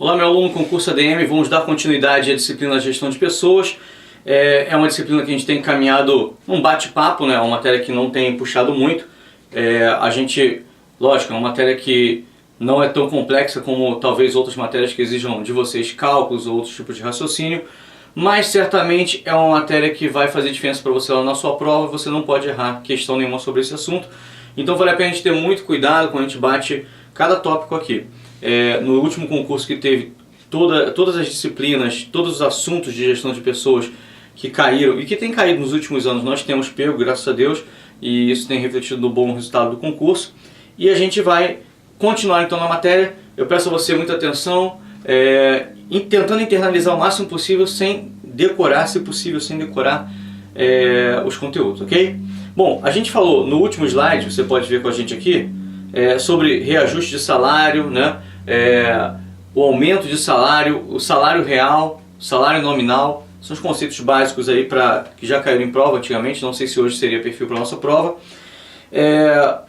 Olá, meu aluno, concurso ADM, vamos dar continuidade à disciplina de gestão de pessoas. É uma disciplina que a gente tem encaminhado um bate-papo, né? Uma matéria que não tem puxado muito. Lógico, é uma matéria que não é tão complexa como talvez outras matérias que exijam de vocês cálculos ou outros tipos de raciocínio, mas certamente é uma matéria que vai fazer diferença para você lá na sua prova. Você não pode errar questão nenhuma sobre esse assunto, então vale a pena a gente ter muito cuidado quando a gente bate cada tópico aqui. No último concurso que teve, todas as disciplinas, todos os assuntos de gestão de pessoas que caíram e que têm caído nos últimos anos, nós temos pego, graças a Deus, e isso tem refletido no bom resultado do concurso. E a gente vai continuar então na matéria. Eu peço a você muita atenção, tentando internalizar o máximo possível, sem decorar, se possível, sem decorar os conteúdos, ok? Bom, a gente falou no último slide, você pode ver com a gente aqui, sobre reajuste de salário, né? O aumento de salário, o salário real, o salário nominal, são os conceitos básicos aí que já caíram em prova antigamente, não sei se hoje seria perfil para a nossa prova.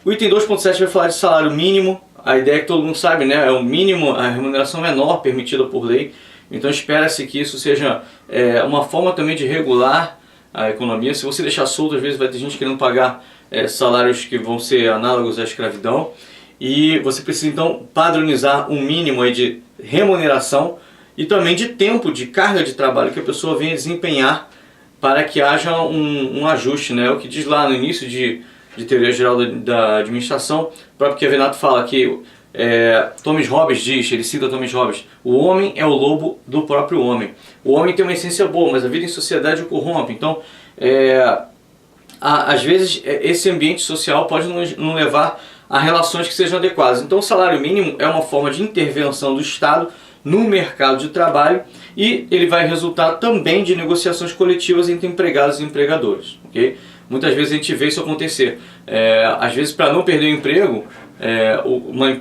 O item 2.7 vai falar de salário mínimo. A ideia é que todo mundo sabe, né? É o mínimo, a remuneração menor permitida por lei, então espera-se que isso seja uma forma também de regular a economia. Se você deixar solto, às vezes vai ter gente querendo pagar salários que vão ser análogos à escravidão, e você precisa então padronizar um mínimo aí de remuneração e também de tempo de carga de trabalho que a pessoa venha desempenhar para que haja um ajuste, né? O que diz lá no início de teoria geral da administração, o próprio Kevenato fala que Thomas Hobbes diz, ele cita Thomas Hobbes: o homem é o lobo do próprio homem. O homem tem uma essência boa, mas a vida em sociedade o corrompe. Então, às vezes, esse ambiente social pode nos levar a relações que sejam adequadas. Então, o salário mínimo é uma forma de intervenção do Estado no mercado de trabalho, e ele vai resultar também de negociações coletivas entre empregados e empregadores, ok? Muitas vezes a gente vê isso acontecer. Às vezes, para não perder o emprego,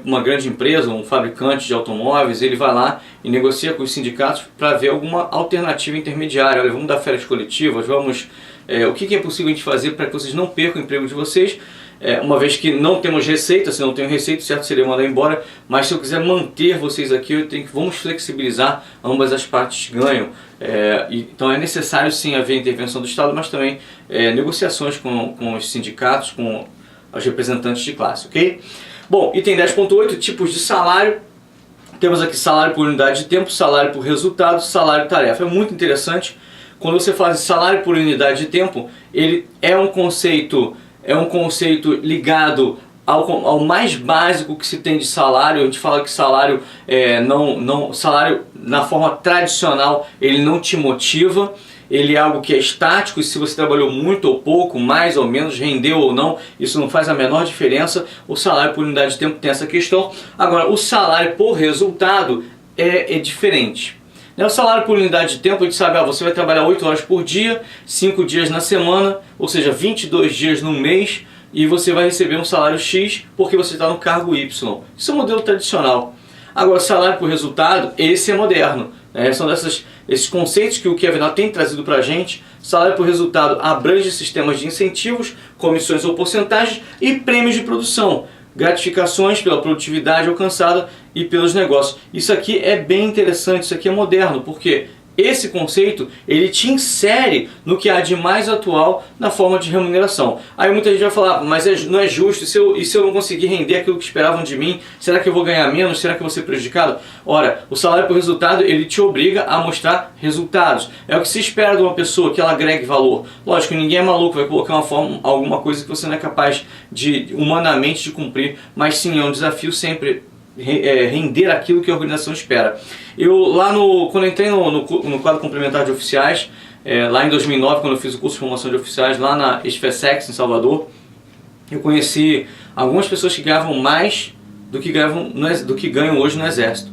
uma grande empresa, um fabricante de automóveis, ele vai lá e negocia com os sindicatos para ver alguma alternativa intermediária. Olha, vamos dar férias coletivas, o que é possível a gente fazer para que vocês não percam o emprego de vocês, uma vez que não temos receita. Se não tenho receita, certo, seria mandar embora, mas se eu quiser manter vocês aqui, vamos flexibilizar, ambas as partes ganham. Então é necessário sim haver intervenção do Estado, mas também negociações com os sindicatos, com os representantes de classe, ok? Bom, item 10.8, tipos de salário. Temos aqui salário por unidade de tempo, salário por resultado, salário tarefa. É muito interessante. Quando você fala de salário por unidade de tempo, ele é um conceito ligado ao mais básico que se tem de salário. A gente fala que salário, salário na forma tradicional, ele não te motiva, ele é algo que é estático, e se você trabalhou muito ou pouco, mais ou menos, rendeu ou não, isso não faz a menor diferença. O salário por unidade de tempo tem essa questão. Agora, o salário por resultado é diferente. O salário por unidade de tempo, a gente sabe, você vai trabalhar 8 horas por dia, 5 dias na semana, ou seja, 22 dias no mês, e você vai receber um salário X porque você está no cargo Y. Isso é um modelo tradicional. Agora, salário por resultado, esse é moderno. São esses conceitos que o Kevenato tem trazido para a gente. Salário por resultado abrange sistemas de incentivos, comissões ou porcentagens e prêmios de produção, gratificações pela produtividade alcançada e pelos negócios. Isso aqui é bem interessante, isso aqui é moderno, porque esse conceito, ele te insere no que há de mais atual na forma de remuneração. Aí muita gente vai falar: mas não é justo, e se eu não conseguir render aquilo que esperavam de mim, será que eu vou ganhar menos? Será que eu vou ser prejudicado? Ora, o salário por resultado, ele te obriga a mostrar resultados. É o que se espera de uma pessoa, que ela agregue valor. Lógico, ninguém é maluco, vai colocar alguma coisa que você não é capaz humanamente de cumprir, mas sim, é um desafio sempre render aquilo que a organização espera. Quando entrei no quadro complementar de oficiais, lá em 2009, quando eu fiz o curso de formação de oficiais lá na SFSEX em Salvador, eu conheci algumas pessoas que ganhavam mais do que ganham hoje no Exército.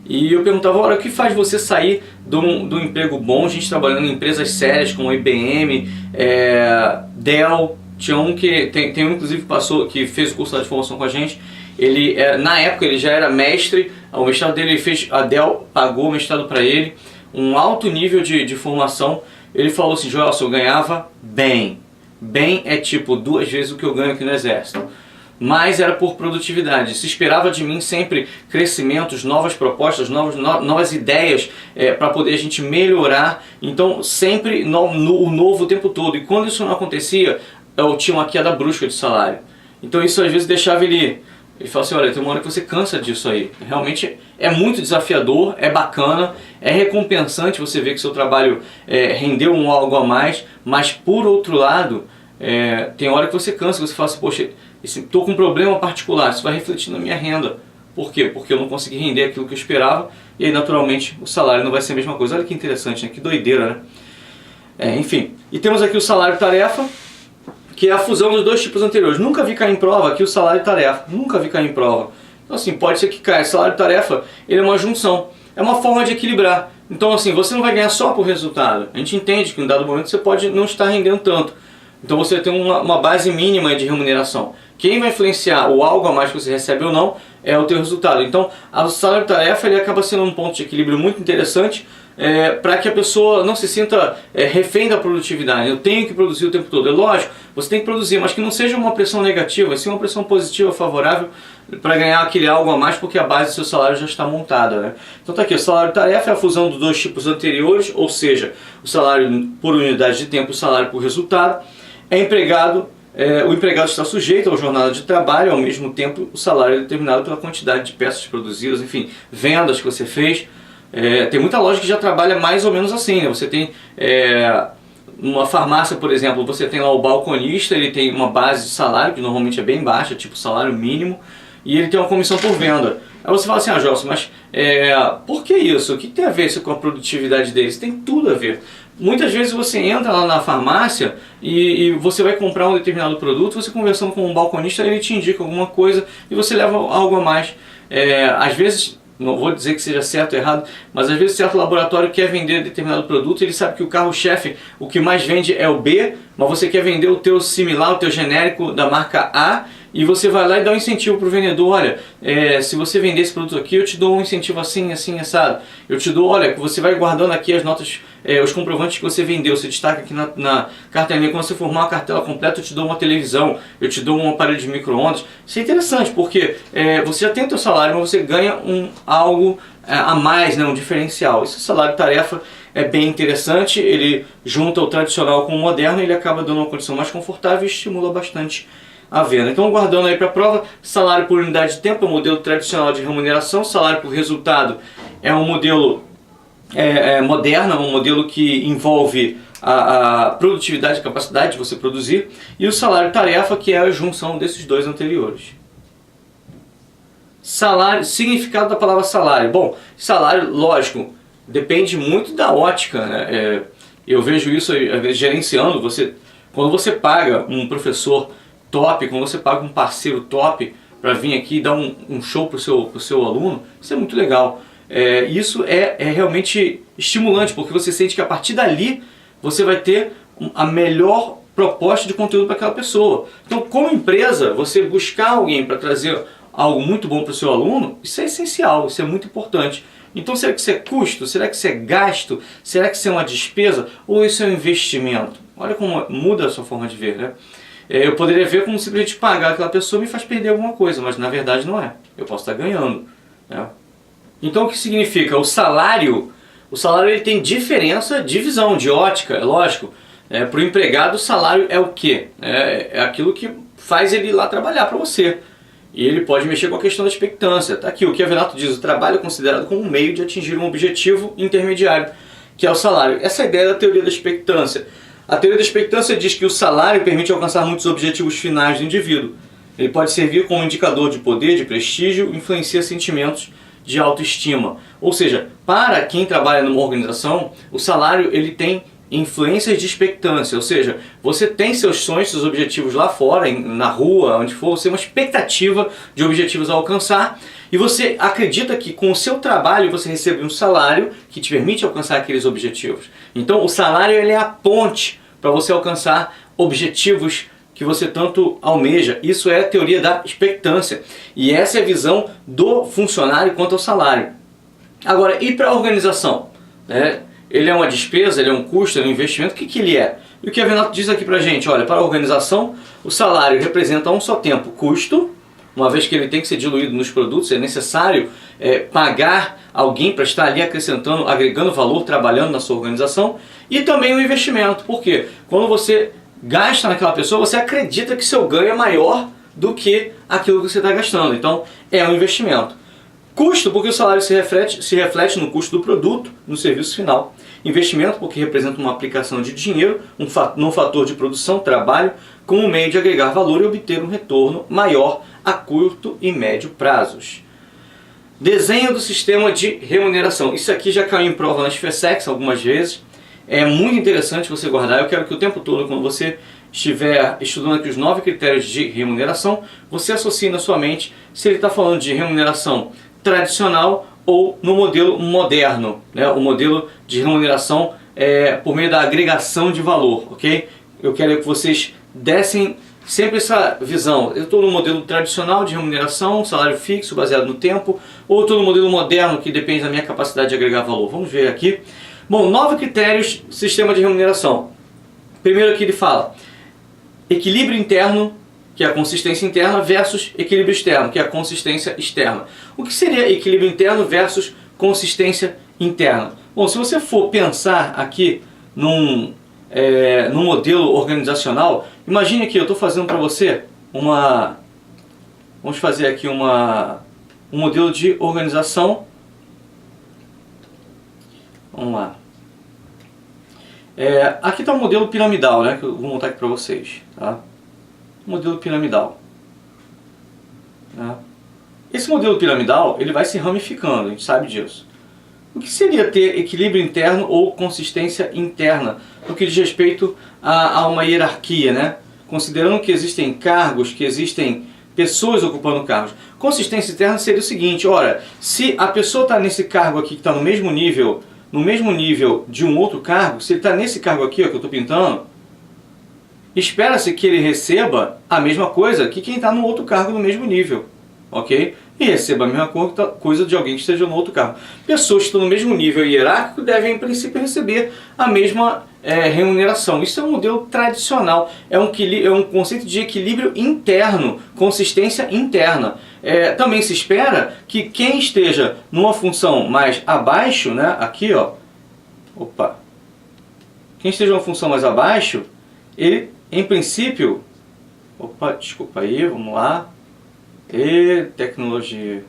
E eu perguntava: olha, o que faz você sair do emprego bom? A gente trabalhando em empresas sérias como IBM, Dell. Tinha um que tem um inclusive que fez o curso de formação com a gente. Ele, na época, ele já era mestre. O mestrado dele, a Dell pagou o mestrado para ele, um alto nível de formação. Ele falou assim: Joelson, eu ganhava bem. Bem é tipo 2 vezes o que eu ganho aqui no Exército. mas era por produtividade. Se esperava de mim sempre crescimentos, novas propostas, novas ideias para poder a gente melhorar. Então sempre o novo o tempo todo. E quando isso não acontecia, eu tinha uma queda brusca de salário. Então isso às vezes deixava ele falava assim, olha, tem uma hora que você cansa disso aí. Realmente é muito desafiador, é bacana, é recompensante você ver que seu trabalho rendeu algo a mais, mas por outro lado, tem hora que você cansa, que você fala assim, poxa, estou com um problema particular, isso vai refletir na minha renda. Por quê? Porque eu não consegui render aquilo que eu esperava, e aí naturalmente o salário não vai ser a mesma coisa. Olha que interessante, né? Que doideira, né? Enfim, e temos aqui o salário-tarefa, que é a fusão dos dois tipos anteriores. Nunca vi cair em prova aqui o salário-tarefa, nunca vi cair em prova. Então assim, pode ser que caia. Salário-tarefa, ele é uma junção, é uma forma de equilibrar. Então assim, você não vai ganhar só por resultado. A gente entende que em dado momento você pode não estar rendendo tanto. Então você tem uma base mínima de remuneração. Quem vai influenciar o algo a mais que você recebe ou não é o teu resultado. Então o salário-tarefa ele acaba sendo um ponto de equilíbrio muito interessante, para que a pessoa não se sinta refém da produtividade. Eu tenho que produzir o tempo todo. É lógico, você tem que produzir, mas que não seja uma pressão negativa, sim uma pressão positiva, favorável, para ganhar aquele algo a mais, porque a base do seu salário já está montada, né? Então tá aqui, o salário-tarefa é a fusão dos dois tipos anteriores, ou seja, o salário por unidade de tempo e o salário por resultado. O empregado está sujeito à jornada de trabalho, ao mesmo tempo o salário é determinado pela quantidade de peças produzidas, enfim, vendas que você fez. Tem muita loja que já trabalha mais ou menos assim, né? Você tem uma farmácia, por exemplo, você tem lá o balconista, ele tem uma base de salário que normalmente é bem baixa, tipo salário mínimo, e ele tem uma comissão por venda. Aí você fala assim, Gelson, mas por que isso? O que tem a ver isso com a produtividade deles? Tem tudo a ver. Muitas vezes você entra lá na farmácia e você vai comprar um determinado produto, você conversando com um balconista, ele te indica alguma coisa e você leva algo a mais. Às vezes, não vou dizer que seja certo ou errado, mas às vezes certo laboratório quer vender determinado produto, ele sabe que o carro-chefe, o que mais vende é o B, mas você quer vender o teu similar, o teu genérico da marca A, e você vai lá e dá um incentivo para o vendedor, olha, se você vender esse produto aqui, eu te dou um incentivo assim, assim, assado. Eu te dou, olha, você vai guardando aqui as notas, os comprovantes que você vendeu, você destaca aqui na cartelinha, quando você formar uma cartela completa, eu te dou uma televisão, eu te dou um aparelho de micro-ondas. Isso é interessante, porque você já tem o teu salário, mas você ganha algo a mais, né, um diferencial. Esse salário-tarefa é bem interessante, ele junta o tradicional com o moderno, ele acaba dando uma condição mais confortável e estimula bastante a venda. Então, guardando aí para a prova, salário por unidade de tempo é o modelo tradicional de remuneração, salário por resultado é um modelo moderno, é um modelo que envolve a produtividade, a capacidade de você produzir, e o salário-tarefa, que é a junção desses dois anteriores. Salário, significado da palavra salário. Bom, salário, lógico, depende muito da ótica, né? Eu vejo isso, às vezes, gerenciando. Quando você paga um professor top, quando você paga um parceiro top para vir aqui e dar um show pro seu aluno, isso é muito legal. Isso é realmente estimulante, porque você sente que a partir dali você vai ter a melhor proposta de conteúdo para aquela pessoa. Então, como empresa, você buscar alguém para trazer algo muito bom para o seu aluno, isso é essencial, isso é muito importante. Então, será que isso é custo? Será que isso é gasto? Será que isso é uma despesa? Ou isso é um investimento? Olha como muda a sua forma de ver, né? Eu poderia ver como simplesmente pagar aquela pessoa me faz perder alguma coisa, mas na verdade não é. Eu posso estar ganhando, né? Então o que significa? O salário ele tem diferença de visão, de ótica, é lógico. Para o empregado o salário é o quê? É aquilo que faz ele ir lá trabalhar para você. E ele pode mexer com a questão da expectância. Tá aqui, o que Avenato diz, o trabalho é considerado como um meio de atingir um objetivo intermediário, que é o salário. Essa é a ideia da teoria da expectância. A teoria da expectância diz que o salário permite alcançar muitos objetivos finais do indivíduo. Ele pode servir como indicador de poder, de prestígio, influencia sentimentos de autoestima. Ou seja, para quem trabalha numa organização, o salário ele tem influências de expectância, ou seja, você tem seus sonhos, seus objetivos lá fora, na rua, onde for, você tem uma expectativa de objetivos a alcançar e você acredita que com o seu trabalho você recebe um salário que te permite alcançar aqueles objetivos. Então o salário ele é a ponte para você alcançar objetivos que você tanto almeja. Isso é a teoria da expectância e essa é a visão do funcionário quanto ao salário. Agora, e para a organização? Ele é uma despesa, ele é um custo, ele é um investimento, o que ele é? E o que a Venato diz aqui pra gente? Olha, para a organização, o salário representa a um só tempo custo, uma vez que ele tem que ser diluído nos produtos, é necessário pagar alguém para estar ali acrescentando, agregando valor, trabalhando na sua organização, e também o investimento. Por quê? Quando você gasta naquela pessoa, você acredita que seu ganho é maior do que aquilo que você está gastando. Então, é um investimento. Custo, porque o salário se reflete no custo do produto, no serviço final. Investimento, porque representa uma aplicação de dinheiro num fator de produção, trabalho, como meio de agregar valor e obter um retorno maior a curto e médio prazos. Desenho do sistema de remuneração. Isso aqui já caiu em prova nas FESEX algumas vezes. É muito interessante você guardar. Eu quero que o tempo todo, quando você estiver estudando aqui os 9 critérios de remuneração, você associe na sua mente se ele está falando de remuneração tradicional ou no modelo moderno, né? O modelo de remuneração por meio da agregação de valor, ok? Eu quero que vocês dessem sempre essa visão. Eu estou no modelo tradicional de remuneração, salário fixo baseado no tempo, ou estou no modelo moderno que depende da minha capacidade de agregar valor. Vamos ver aqui. Bom, 9 critérios, sistema de remuneração. Primeiro aqui ele fala equilíbrio interno, que é a consistência interna, versus equilíbrio externo, que é a consistência externa. O que seria equilíbrio interno versus consistência interna? Bom, se você for pensar aqui num modelo organizacional, imagine aqui, eu estou fazendo para você vamos fazer aqui um modelo de organização. Vamos lá. Aqui está o modelo piramidal, né, que eu vou montar aqui para vocês. Tá? Modelo piramidal. Né? Esse modelo piramidal ele vai se ramificando, a gente sabe disso. O que seria ter equilíbrio interno ou consistência interna no que diz respeito a uma hierarquia, né? Considerando que existem cargos, que existem pessoas ocupando cargos. Consistência interna seria o seguinte: ora, se a pessoa está nesse cargo aqui que está no mesmo nível de um outro cargo, se ele está nesse cargo aqui ó, que eu estou pintando, espera-se que ele receba a mesma coisa que quem está no outro cargo no mesmo nível, ok? E receba a mesma coisa de alguém que esteja no outro cargo. Pessoas que estão no mesmo nível hierárquico devem, em princípio, receber a mesma remuneração. Isso é um modelo tradicional, é um conceito de equilíbrio interno, consistência interna. Também se espera que quem esteja numa função mais abaixo, né, aqui, ó, quem esteja numa função mais abaixo, ele, em princípio, desculpa aí, vamos lá. Tecnologia.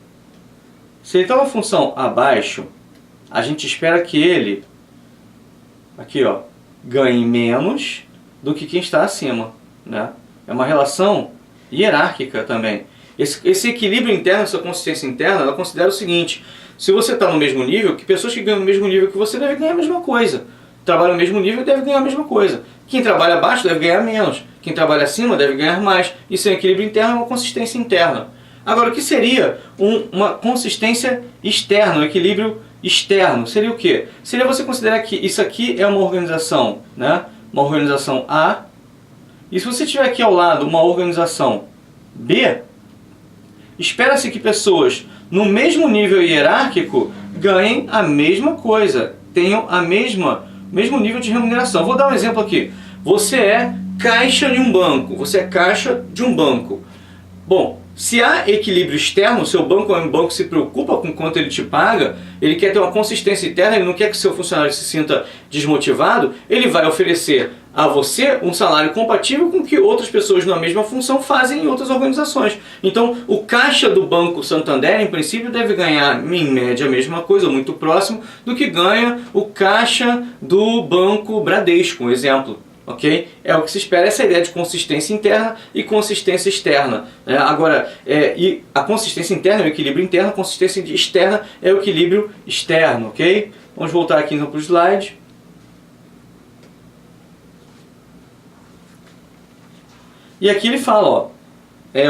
Se ele está numa função abaixo, a gente espera que ele, aqui ó, ganhe menos do que quem está acima, né? É uma relação hierárquica também. Esse equilíbrio interno, essa consistência interna, ela considera o seguinte: se você está no mesmo nível, que pessoas que ganham o mesmo nível que você devem ganhar a mesma coisa. Trabalha no mesmo nível deve ganhar a mesma coisa. Quem trabalha abaixo deve ganhar menos. Quem trabalha acima deve ganhar mais. Isso é um equilíbrio interno, é uma consistência interna. Agora, o que seria uma consistência externa, um equilíbrio externo? Seria o quê? Seria você considerar que isso aqui é uma organização, né? Uma organização A. E se você tiver aqui ao lado uma organização B, espera-se que pessoas no mesmo nível hierárquico ganhem a mesma coisa, tenham mesmo nível de remuneração. Vou dar um exemplo aqui. Você é caixa de um banco. Bom, se há equilíbrio externo, seu banco é um banco que se preocupa com quanto ele te paga, ele quer ter uma consistência interna, ele não quer que seu funcionário se sinta desmotivado, ele vai oferecer a você um salário compatível com o que outras pessoas na mesma função fazem em outras organizações. Então, o caixa do Banco Santander, em princípio, deve ganhar, em média, a mesma coisa, muito próximo do que ganha o caixa do Banco Bradesco, um exemplo. Ok? É o que se espera, essa ideia de consistência interna e consistência externa. Agora, e a consistência interna é o equilíbrio interno, a consistência externa é o equilíbrio externo. Ok? Vamos voltar aqui então para o slide. E aqui ele fala, ó,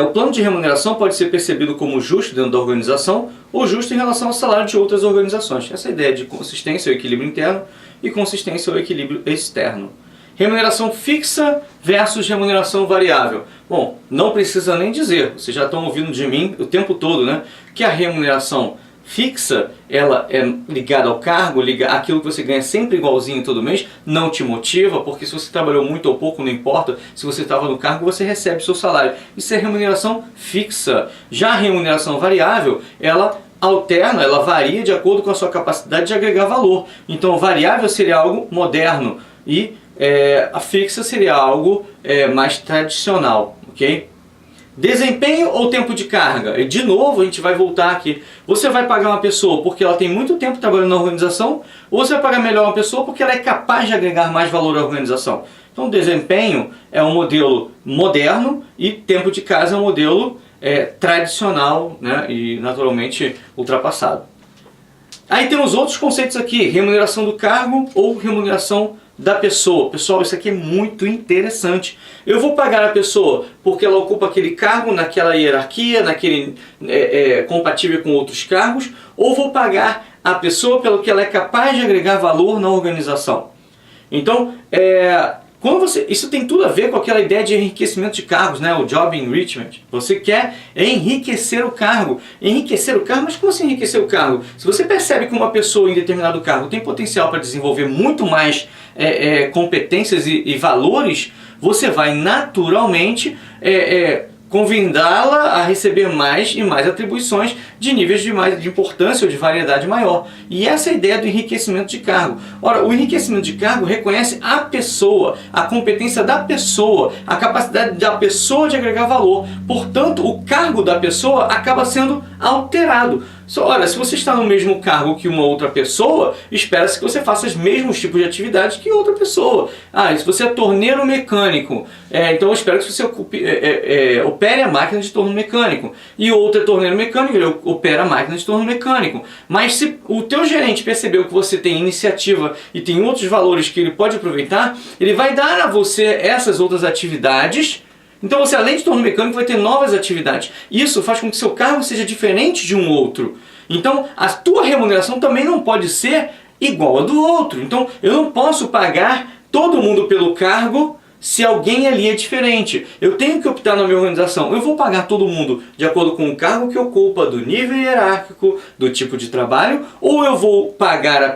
o plano de remuneração pode ser percebido como justo dentro da organização ou justo em relação ao salário de outras organizações. Essa ideia de consistência é o equilíbrio interno e consistência é o equilíbrio externo. Remuneração fixa versus remuneração variável. Bom, não precisa nem dizer, vocês já estão ouvindo de mim o tempo todo, né? Que a remuneração fixa, ela é ligada ao cargo, aquilo que você ganha sempre igualzinho todo mês, não te motiva, porque se você trabalhou muito ou pouco, não importa, se você estava no cargo, você recebe seu salário. Isso é remuneração fixa. Já a remuneração variável, ela alterna, ela varia de acordo com a sua capacidade de agregar valor. Então, variável seria algo moderno e a fixa seria algo mais tradicional, ok? Desempenho ou tempo de carga? E de novo a gente vai voltar aqui. Você vai pagar uma pessoa porque ela tem muito tempo trabalhando na organização, ou você vai pagar melhor uma pessoa porque ela é capaz de agregar mais valor à organização? Então, desempenho é um modelo moderno e tempo de carga é um modelo tradicional, né, e naturalmente ultrapassado. Aí temos outros conceitos aqui: remuneração do cargo ou remuneração da pessoa. Pessoal, isso aqui é muito interessante. Eu vou pagar a pessoa porque ela ocupa aquele cargo, naquela hierarquia, compatível com outros cargos, ou vou pagar a pessoa pelo que ela é capaz de agregar valor na organização? Então, isso tem tudo a ver com aquela ideia de enriquecimento de cargos, né? O job enrichment. Você quer enriquecer o cargo. Enriquecer o cargo? Mas como assim enriquecer o cargo? Se você percebe que uma pessoa em determinado cargo tem potencial para desenvolver muito mais competências e valores, você vai naturalmente convidá-la a receber mais e mais atribuições de níveis de importância ou de variedade maior. E essa é a ideia do enriquecimento de cargo. Ora, o enriquecimento de cargo reconhece a pessoa, a competência da pessoa, a capacidade da pessoa de agregar valor. Portanto, o cargo da pessoa acaba sendo alterado. Ora, se você está no mesmo cargo que uma outra pessoa, espera-se que você faça os mesmos tipos de atividades que outra pessoa. Se você é torneiro mecânico, então eu espero que você opere a máquina de torno mecânico. E outro é torneiro mecânico, ele opera a máquina de torno mecânico. Mas se o teu gerente percebeu que você tem iniciativa e tem outros valores que ele pode aproveitar, ele vai dar a você essas outras atividades. Então você, além de torno mecânico, vai ter novas atividades. Isso faz com que seu cargo seja diferente de um outro. Então a tua remuneração também não pode ser igual a do outro. Então eu não posso pagar todo mundo pelo cargo se alguém ali é diferente. Eu tenho que optar na minha organização. Eu vou pagar todo mundo de acordo com o cargo que ocupa, do nível hierárquico, do tipo de trabalho, ou eu vou pagar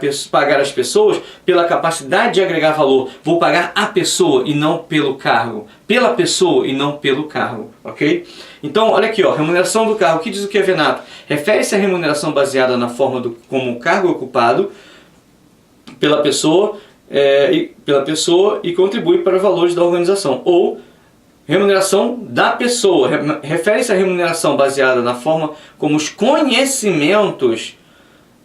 as pessoas pela capacidade de agregar valor. Vou pagar a pessoa e não pelo cargo. Pela pessoa e não pelo cargo, ok? Então, olha aqui, remuneração do cargo. O que diz o Kevenato? Refere-se à remuneração baseada na forma como o cargo é ocupado pela pessoa e contribui para os valores da organização. Ou remuneração da pessoa. Refere-se à remuneração baseada na forma como os conhecimentos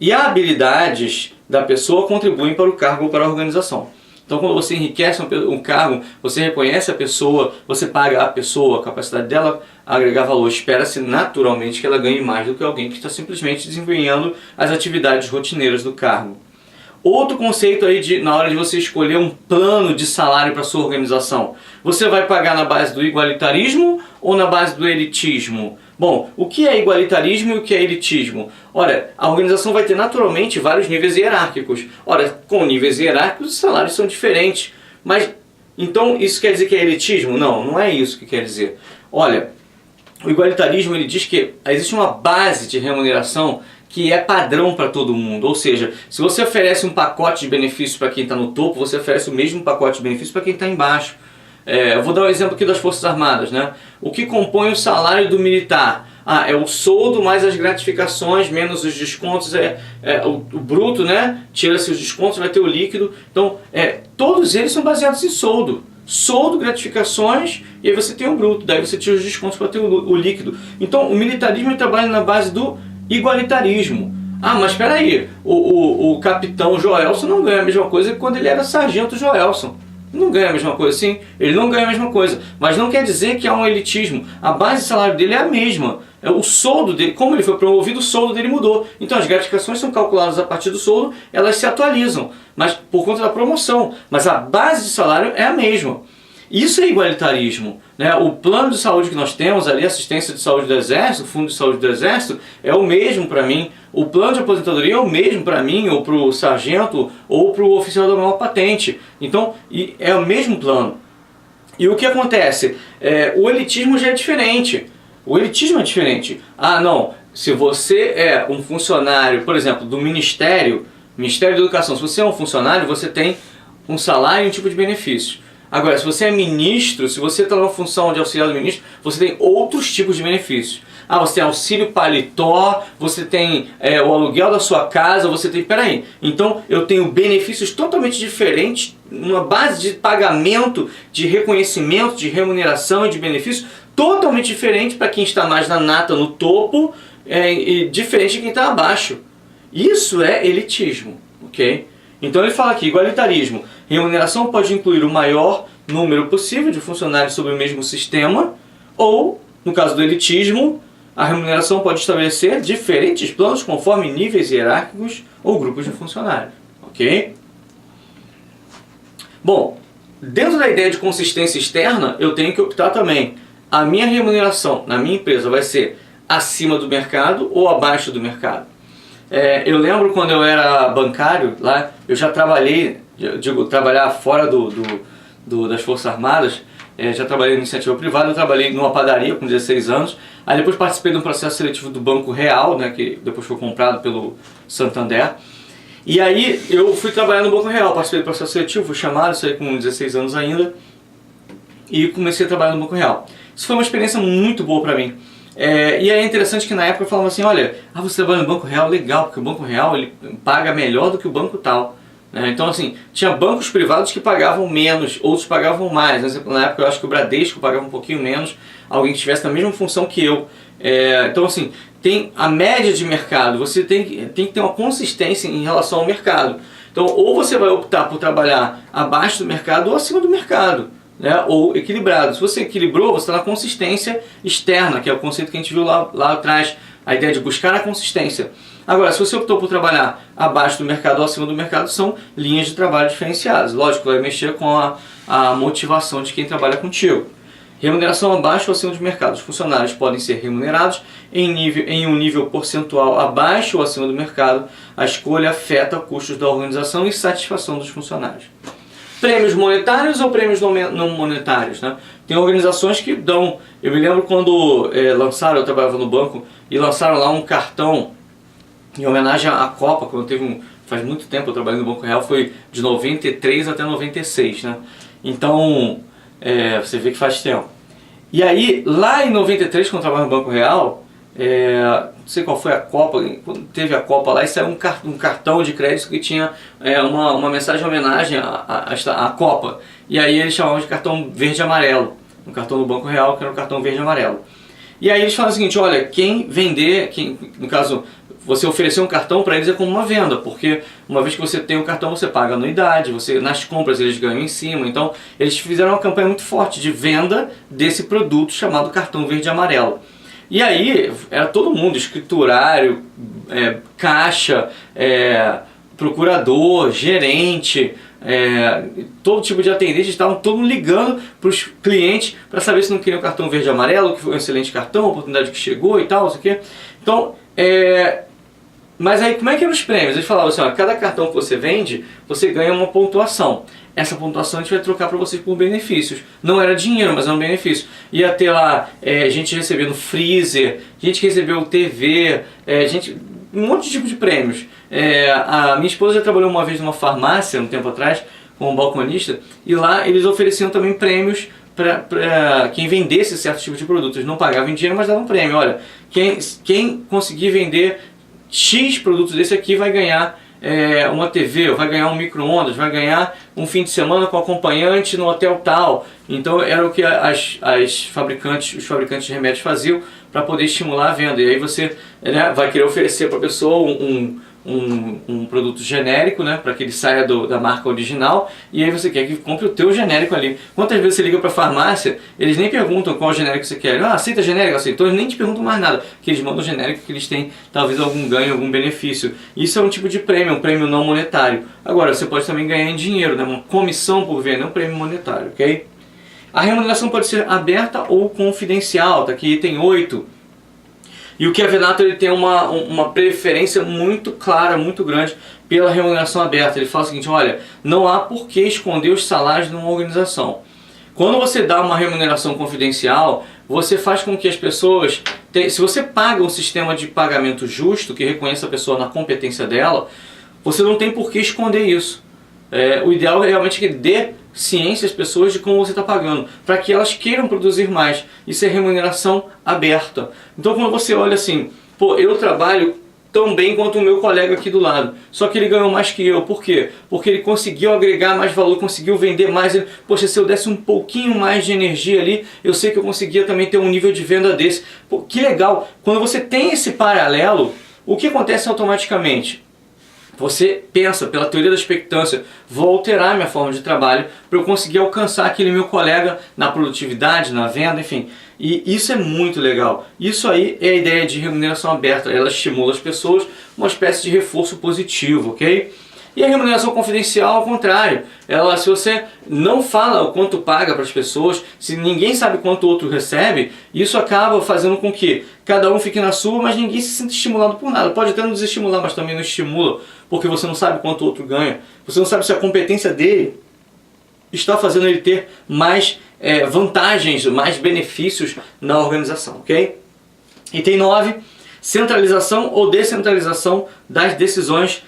e habilidades da pessoa contribuem para o cargo ou para a organização. Então, quando você enriquece um cargo, você reconhece a pessoa, você paga a pessoa, a capacidade dela agregar valor. Espera-se naturalmente que ela ganhe mais do que alguém que está simplesmente desempenhando as atividades rotineiras do cargo. Outro conceito aí na hora de você escolher um plano de salário para sua organização. Você vai pagar na base do igualitarismo ou na base do elitismo? Bom, o que é igualitarismo e o que é elitismo? Ora, a organização vai ter naturalmente vários níveis hierárquicos. Ora, com níveis hierárquicos os salários são diferentes. Mas, então isso quer dizer que é elitismo? Não, não é isso que quer dizer. Olha, o igualitarismo ele diz que existe uma base de remuneração que é padrão para todo mundo. Ou seja, se você oferece um pacote de benefícios para quem está no topo, você oferece o mesmo pacote de benefícios para quem está embaixo. Eu vou dar um exemplo aqui das Forças Armadas, né? O que compõe o salário do militar? É o soldo mais as gratificações, menos os descontos, o bruto, né? Tira-se os descontos, vai ter o líquido. Então, todos eles são baseados em soldo. Soldo, gratificações, e aí você tem o bruto. Daí você tira os descontos para ter o líquido. Então, o militarismo trabalha na base do igualitarismo. Mas espera aí, o capitão Joelson não ganha a mesma coisa que quando ele era sargento Joelson. Não ganha a mesma coisa, sim, ele não ganha a mesma coisa, mas não quer dizer que há um elitismo. A base de salário dele é a mesma. O soldo dele, como ele foi promovido, o soldo dele mudou. Então as gratificações são calculadas a partir do soldo, elas se atualizam, mas por conta da promoção. Mas a base de salário é a mesma. Isso é igualitarismo, né? O plano de saúde que nós temos ali, assistência de saúde do Exército, fundo de saúde do Exército, é o mesmo para mim. O plano de aposentadoria é o mesmo para mim, ou para o sargento, ou para o oficial da maior patente. Então, é o mesmo plano. E o que acontece? O elitismo já é diferente. O elitismo é diferente. Não, se você é um funcionário, por exemplo, do Ministério da Educação, se você é um funcionário, você tem um salário e um tipo de benefício. Agora, se você é ministro, se você está numa função de auxiliar do ministro, você tem outros tipos de benefícios. Ah, você tem auxílio paletó, você tem o aluguel da sua casa, você tem... Peraí, então eu tenho benefícios totalmente diferentes, uma base de pagamento, de reconhecimento, de remuneração e de benefícios totalmente diferente para quem está mais na nata, no topo, e diferente de quem está abaixo. Isso é elitismo, ok? Então ele fala aqui, igualitarismo. Remuneração pode incluir o maior número possível de funcionários sobre o mesmo sistema, ou, no caso do elitismo, a remuneração pode estabelecer diferentes planos conforme níveis hierárquicos ou grupos de funcionários, ok? Bom, dentro da ideia de consistência externa, eu tenho que optar também. A minha remuneração na minha empresa vai ser acima do mercado ou abaixo do mercado? Eu lembro quando eu era bancário, lá eu já trabalhei, trabalhar fora das Forças Armadas, já trabalhei em iniciativa privada, eu trabalhei numa padaria com 16 anos, aí depois participei de um processo seletivo do Banco Real, né, que depois foi comprado pelo Santander, e aí eu fui trabalhar no Banco Real, participei do processo seletivo, fui chamado, saí com 16 anos ainda, e comecei a trabalhar no Banco Real. Isso foi uma experiência muito boa para mim. E é interessante que na época eu falava assim, olha, você trabalha no Banco Real, legal, porque o Banco Real ele paga melhor do que o banco tal. Então assim, tinha bancos privados que pagavam menos, outros pagavam mais. Na época eu acho que o Bradesco pagava um pouquinho menos, alguém que estivesse na mesma função que eu. Então assim, tem a média de mercado, você tem que ter uma consistência em relação ao mercado. Então ou você vai optar por trabalhar abaixo do mercado ou acima do mercado. Ou equilibrado. Se você equilibrou, você está na consistência externa, que é o conceito que a gente viu lá atrás, a ideia de buscar a consistência. Agora, se você optou por trabalhar abaixo do mercado ou acima do mercado, são linhas de trabalho diferenciadas. Lógico, vai mexer com a motivação de quem trabalha contigo. Remuneração abaixo ou acima do mercado. Os funcionários podem ser remunerados em um nível percentual abaixo ou acima do mercado. A escolha afeta custos da organização e satisfação dos funcionários. Prêmios monetários ou prêmios não monetários, né? Tem organizações que dão... Eu me lembro quando eu trabalhava no banco, e lançaram lá um cartão em homenagem à Copa, quando teve faz muito tempo eu trabalhei no Banco Real, foi de 93 até 96, né? Então, você vê que faz tempo. E aí, lá em 93, quando eu trabalhava no Banco Real, não sei qual foi a Copa, quando teve a Copa lá, e saiu um cartão de crédito que tinha uma mensagem de homenagem à Copa. E aí eles chamavam de cartão verde e amarelo, um cartão do Banco Real que era um cartão verde e amarelo. E aí eles falam o seguinte, olha, quem vender, no caso, você oferecer um cartão para eles é como uma venda, porque uma vez que você tem um cartão você paga anuidade, nas compras eles ganham em cima, então eles fizeram uma campanha muito forte de venda desse produto chamado cartão verde e amarelo. E aí, era todo mundo, escriturário, caixa, procurador, gerente, todo tipo de atendente, estavam todo mundo ligando para os clientes para saber se não queriam cartão verde e amarelo, que foi um excelente cartão, a oportunidade que chegou e tal, não sei o quê. Então, mas aí como é que eram os prêmios? Eles falavam assim, ó, cada cartão que você vende, você ganha uma pontuação. Essa pontuação a gente vai trocar para vocês por benefícios. Não era dinheiro, mas era um benefício. Ia ter lá gente recebendo freezer, gente que recebeu TV, um monte de tipo de prêmios. A minha esposa já trabalhou uma vez numa farmácia, um tempo atrás, como balconista, e lá eles ofereciam também prêmios para quem vendesse certo tipo de produto. Eles não pagavam em dinheiro, mas davam prêmio. Olha, quem conseguir vender X produtos desse aqui vai ganhar uma TV, vai ganhar um micro-ondas, vai ganhar um fim de semana com acompanhante no hotel tal. Então era o que os fabricantes de remédios faziam para poder estimular a venda. E aí você vai querer oferecer para a pessoa um produto genérico, né, para que ele saia da marca original, e aí você quer que compre o teu genérico ali. Quantas vezes você liga para a farmácia, eles nem perguntam qual genérico você quer. Aceita genérico? Aceitou? Eles nem te perguntam mais nada, que eles mandam o genérico que eles têm talvez algum ganho, algum benefício. Isso é um tipo de prêmio, um prêmio não monetário. Agora, você pode também ganhar em dinheiro, né, uma comissão por venda, um prêmio monetário, ok? A remuneração pode ser aberta ou confidencial, tá aqui item 8. E o Chiavenato ele tem uma preferência muito clara, muito grande pela remuneração aberta. Ele fala o seguinte, olha, não há por que esconder os salários de uma organização. Quando você dá uma remuneração confidencial, você faz com que as pessoas se você paga um sistema de pagamento justo, que reconheça a pessoa na competência dela, você não tem por que esconder isso. O ideal é realmente que dê ciência às pessoas de como você está pagando, para que elas queiram produzir mais. Isso é remuneração aberta. Então quando você olha assim, pô, eu trabalho tão bem quanto o meu colega aqui do lado, só que ele ganhou mais que eu. Por quê? Porque ele conseguiu agregar mais valor, conseguiu vender mais. Poxa, se eu desse um pouquinho mais de energia ali, eu sei que eu conseguia também ter um nível de venda desse. Pô, que legal! Quando você tem esse paralelo, o que acontece automaticamente? Você pensa, pela teoria da expectância, vou alterar minha forma de trabalho para eu conseguir alcançar aquele meu colega na produtividade, na venda, enfim. E isso é muito legal. Isso aí é a ideia de remuneração aberta. Ela estimula as pessoas, uma espécie de reforço positivo, ok? E a remuneração confidencial, ao contrário. Se você não fala o quanto paga para as pessoas, se ninguém sabe quanto o outro recebe, isso acaba fazendo com que cada um fique na sua, mas ninguém se sinta estimulado por nada. Pode até não desestimular, mas também não estimula, porque você não sabe quanto o outro ganha. Você não sabe se a competência dele está fazendo ele ter mais vantagens, mais benefícios na organização, ok? Item 9, centralização ou descentralização das decisões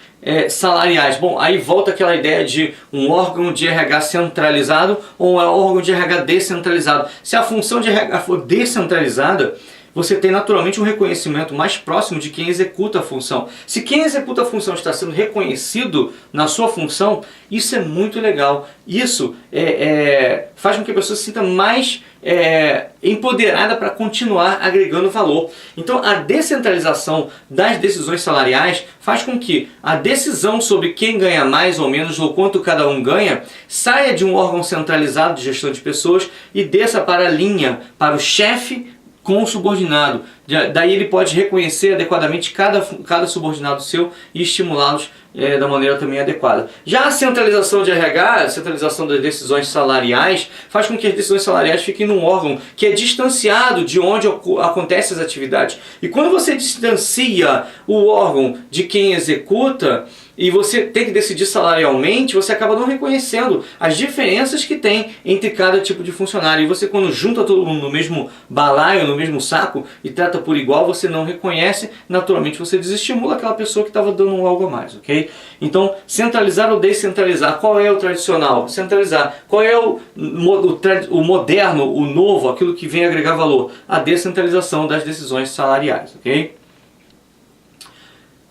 salariais. Bom, aí volta aquela ideia de um órgão de RH centralizado ou um órgão de RH descentralizado. Se a função de RH for descentralizada, você tem naturalmente um reconhecimento mais próximo de quem executa a função. Se quem executa a função está sendo reconhecido na sua função, isso é muito legal. Isso faz com que a pessoa se sinta mais empoderada para continuar agregando valor. Então a descentralização das decisões salariais faz com que a decisão sobre quem ganha mais ou menos ou quanto cada um ganha saia de um órgão centralizado de gestão de pessoas e desça para a linha, para o chefe com o subordinado. Daí ele pode reconhecer adequadamente cada subordinado seu e estimulá-los da maneira também adequada. Já a centralização de RH, a centralização das decisões salariais, faz com que as decisões salariais fiquem num órgão que é distanciado de onde acontecem as atividades. E quando você distancia o órgão de quem executa, e você tem que decidir salarialmente, você acaba não reconhecendo as diferenças que tem entre cada tipo de funcionário. E você, quando junta todo mundo no mesmo balaio, no mesmo saco e trata por igual, você não reconhece, naturalmente você desestimula aquela pessoa que estava dando algo a mais, ok? Então, centralizar ou descentralizar, qual é o tradicional? Centralizar. Qual é o moderno, o novo, aquilo que vem agregar valor? A descentralização das decisões salariais, ok?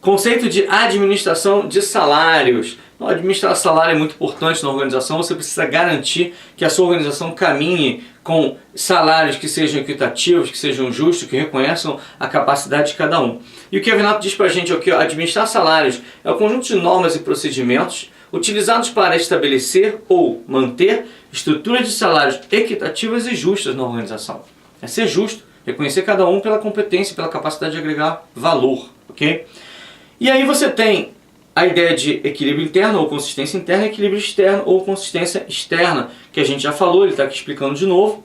Conceito de administração de salários. Então, administrar salário é muito importante na organização. Você precisa garantir que a sua organização caminhe com salários que sejam equitativos, que sejam justos, que reconheçam a capacidade de cada um. E o que a Renato diz para a gente é que administrar salários é o conjunto de normas e procedimentos utilizados para estabelecer ou manter estruturas de salários equitativas e justas na organização. É ser justo, reconhecer cada um pela competência, pela capacidade de agregar valor, ok? E aí você tem a ideia de equilíbrio interno ou consistência interna, equilíbrio externo ou consistência externa, que a gente já falou, ele está aqui explicando de novo.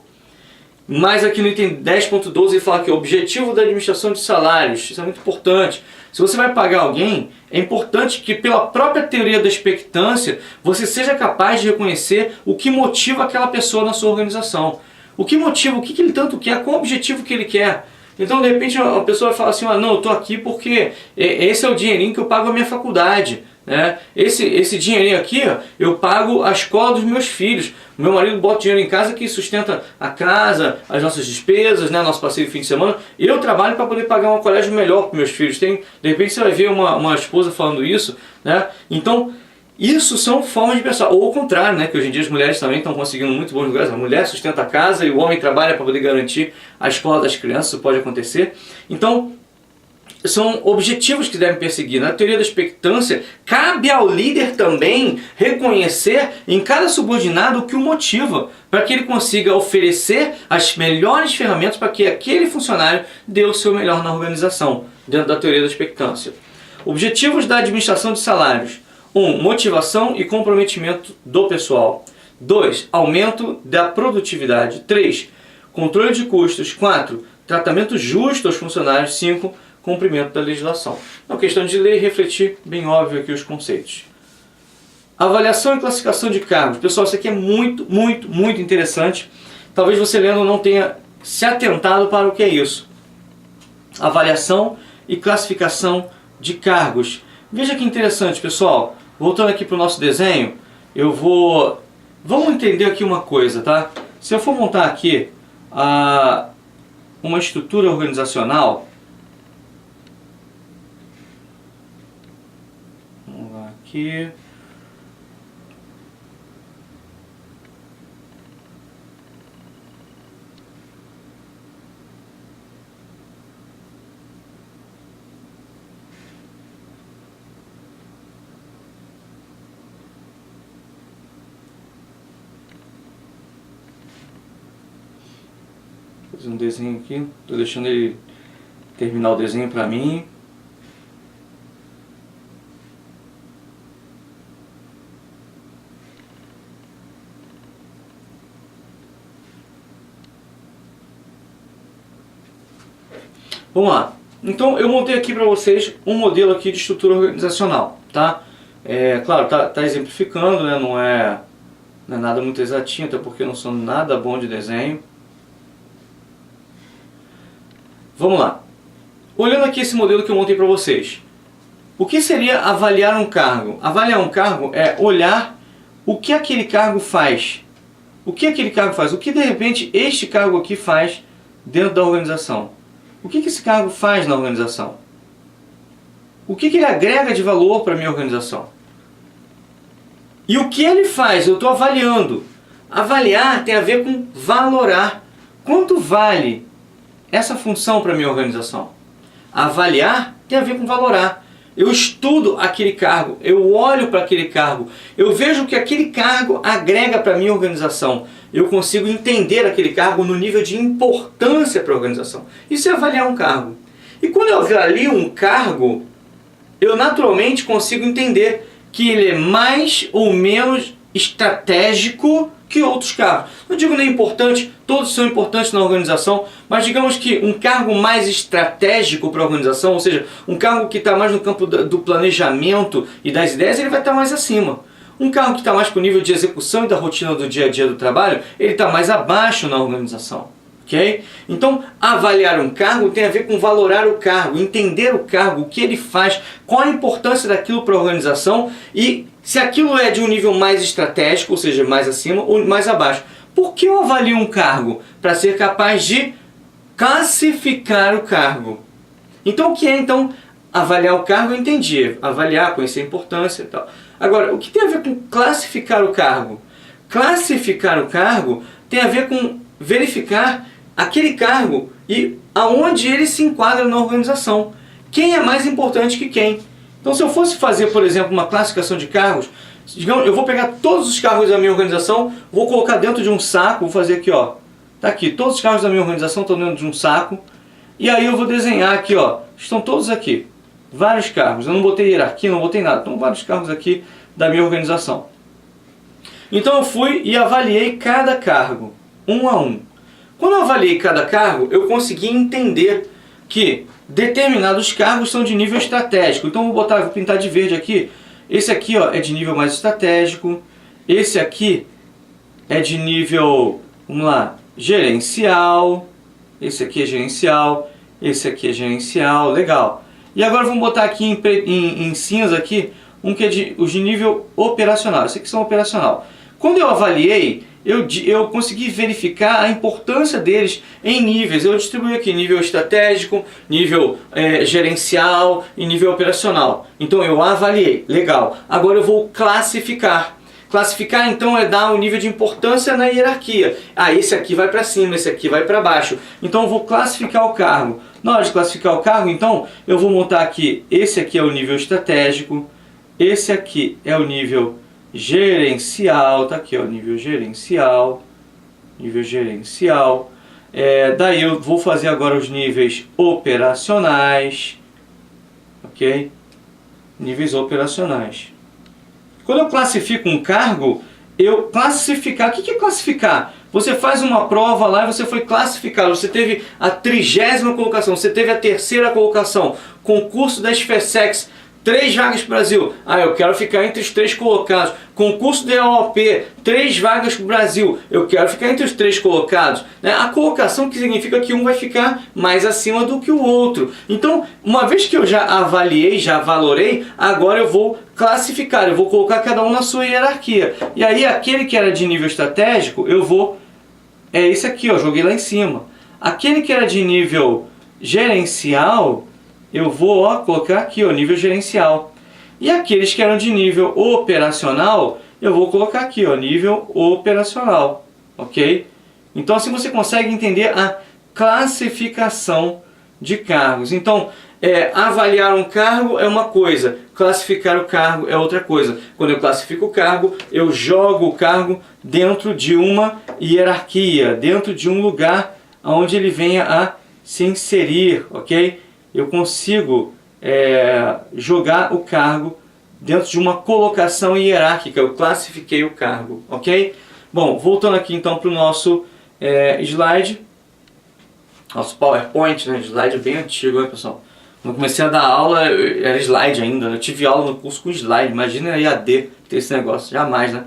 Mas aqui no item 10.12 ele fala que o objetivo da administração de salários, isso é muito importante. Se você vai pagar alguém, é importante que pela própria teoria da expectância, você seja capaz de reconhecer o que motiva aquela pessoa na sua organização. O que motiva, o que ele tanto quer, qual o objetivo que ele quer. Então, de repente, a pessoa vai falar assim, não, eu estou aqui porque esse é o dinheirinho que eu pago a minha faculdade. Né? Esse dinheirinho aqui, eu pago a escola dos meus filhos. O meu marido bota dinheiro em casa que sustenta a casa, as nossas despesas, né? Nosso passeio de fim de semana. Eu trabalho para poder pagar um colégio melhor para meus filhos. De repente você vai ver uma esposa falando isso. Né? Então, isso são formas de pensar. Ou ao contrário, né? Que hoje em dia as mulheres também estão conseguindo muito bons lugares. A mulher sustenta a casa e o homem trabalha para poder garantir a escola das crianças. Isso pode acontecer. Então, são objetivos que devem perseguir. Na teoria da expectância, cabe ao líder também reconhecer em cada subordinado o que o motiva, para que ele consiga oferecer as melhores ferramentas para que aquele funcionário dê o seu melhor na organização, dentro da teoria da expectância. Objetivos da administração de salários. 1. Motivação e comprometimento do pessoal. 2. Aumento da produtividade. 3. Controle de custos. 4. Tratamento justo aos funcionários. 5. Cumprimento da legislação. Então, questão de ler e refletir, bem óbvio aqui os conceitos. Avaliação e classificação de cargos. Pessoal, isso aqui é muito, muito, muito interessante. Talvez você lendo não tenha se atentado para o que é isso. avaliação e classificação de cargos. Veja que interessante, pessoal. Voltando aqui para o nosso desenho, vamos entender aqui uma coisa, tá? Se eu for montar aqui uma estrutura organizacional, vamos lá aqui. Vou fazer um desenho aqui, estou deixando ele terminar o desenho para mim. Vamos lá. Então eu montei aqui para vocês um modelo aqui de estrutura organizacional, tá? Claro, tá exemplificando, né? Não é nada muito exatinho, até porque eu não sou nada bom de desenho. Vamos lá. Olhando aqui esse modelo que eu montei para vocês. O que seria avaliar um cargo? Avaliar um cargo é olhar o que aquele cargo faz. O que aquele cargo faz? O que de repente este cargo aqui faz dentro da organização? O que esse cargo faz na organização? O que ele agrega de valor para a minha organização? E o que ele faz? Eu estou avaliando. Avaliar tem a ver com valorar. Quanto vale essa função para a minha organização? Avaliar tem a ver com valorar. Eu estudo aquele cargo, eu olho para aquele cargo, eu vejo o que aquele cargo agrega para a minha organização. Eu consigo entender aquele cargo no nível de importância para a organização. Isso é avaliar um cargo. E quando eu avalio um cargo, eu naturalmente consigo entender que ele é mais ou menos estratégico que outros cargos. Não digo nem importante, todos são importantes na organização, mas digamos que um cargo mais estratégico para a organização, ou seja, um cargo que está mais no campo do planejamento e das ideias, ele vai estar mais acima. Um cargo que está mais para o nível de execução e da rotina do dia a dia do trabalho, ele está mais abaixo na organização. Okay? Então, avaliar um cargo tem a ver com valorar o cargo, entender o cargo, o que ele faz, qual a importância daquilo para a organização e se aquilo é de um nível mais estratégico, ou seja, mais acima ou mais abaixo. Por que eu avalio um cargo? Para ser capaz de classificar o cargo. Então, o que é então avaliar o cargo? Eu entendi. Avaliar, conhecer a importância e tal. Agora, o que tem a ver com classificar o cargo? Classificar o cargo tem a ver com verificar aquele cargo e aonde ele se enquadra na organização. Quem é mais importante que quem? Então, se eu fosse fazer, por exemplo, uma classificação de cargos, digamos, eu vou pegar todos os cargos da minha organização, vou colocar dentro de um saco, vou fazer aqui, ó. Tá aqui, todos os cargos da minha organização estão dentro de um saco. E aí eu vou desenhar aqui, ó. Estão todos aqui. Vários cargos. Eu não botei hierarquia, não botei nada. Estão vários cargos aqui da minha organização. Então eu fui e avaliei cada cargo, um a um. Quando eu avaliei cada cargo, eu consegui entender que determinados cargos são de nível estratégico. Então vou pintar de verde aqui. Esse aqui, ó, é de nível mais estratégico. Esse aqui é de nível, vamos lá, gerencial. Esse aqui é gerencial. Esse aqui é gerencial. Legal. E agora vamos botar aqui em cinza aqui um que é de nível operacional. Esses aqui são operacional. Quando eu avaliei, eu consegui verificar a importância deles em níveis. Eu distribuí aqui nível estratégico, nível gerencial e nível operacional. Então eu avaliei. Legal. Agora eu vou classificar. Classificar então é dar um nível de importância na hierarquia. Ah, esse aqui vai para cima, esse aqui vai para baixo. Então eu vou classificar o cargo. Na hora de classificar o cargo, então, eu vou montar aqui. Esse aqui é o nível estratégico. Esse aqui é o nível gerencial, tá aqui ó, nível gerencial, daí eu vou fazer agora os níveis operacionais, ok? Níveis operacionais. Quando eu classifico um cargo, eu classificar, o que é classificar? Você faz uma prova lá e você foi classificado, você teve a 30ª colocação, você teve a 3ª colocação, concurso da SFSEX, 3 vagas para o Brasil. Eu quero ficar entre os 3 colocados. Concurso da EOP, 3 vagas para o Brasil. Eu quero ficar entre os 3 colocados. A colocação que significa que um vai ficar mais acima do que o outro. Então, uma vez que eu já avaliei, já valorei, agora eu vou classificar. Eu vou colocar cada um na sua hierarquia. E aí, aquele que era de nível estratégico, eu vou... É esse aqui, ó, joguei lá em cima. Aquele que era de nível gerencial... eu vou colocar aqui, nível gerencial. E aqueles que eram de nível operacional, eu vou colocar aqui, nível operacional. Ok? Então assim você consegue entender a classificação de cargos. Então, avaliar um cargo é uma coisa, classificar o cargo é outra coisa. Quando eu classifico o cargo, eu jogo o cargo dentro de uma hierarquia, dentro de um lugar onde ele venha a se inserir, ok? Eu consigo jogar o cargo dentro de uma colocação hierárquica. Eu classifiquei o cargo, ok? Bom, voltando aqui então para o nosso slide. Nosso PowerPoint, né? Slide é bem antigo, né, pessoal? Quando eu comecei a dar aula, era slide ainda. Eu tive aula no curso com slide. Imagina a EAD ter esse negócio. Jamais, né?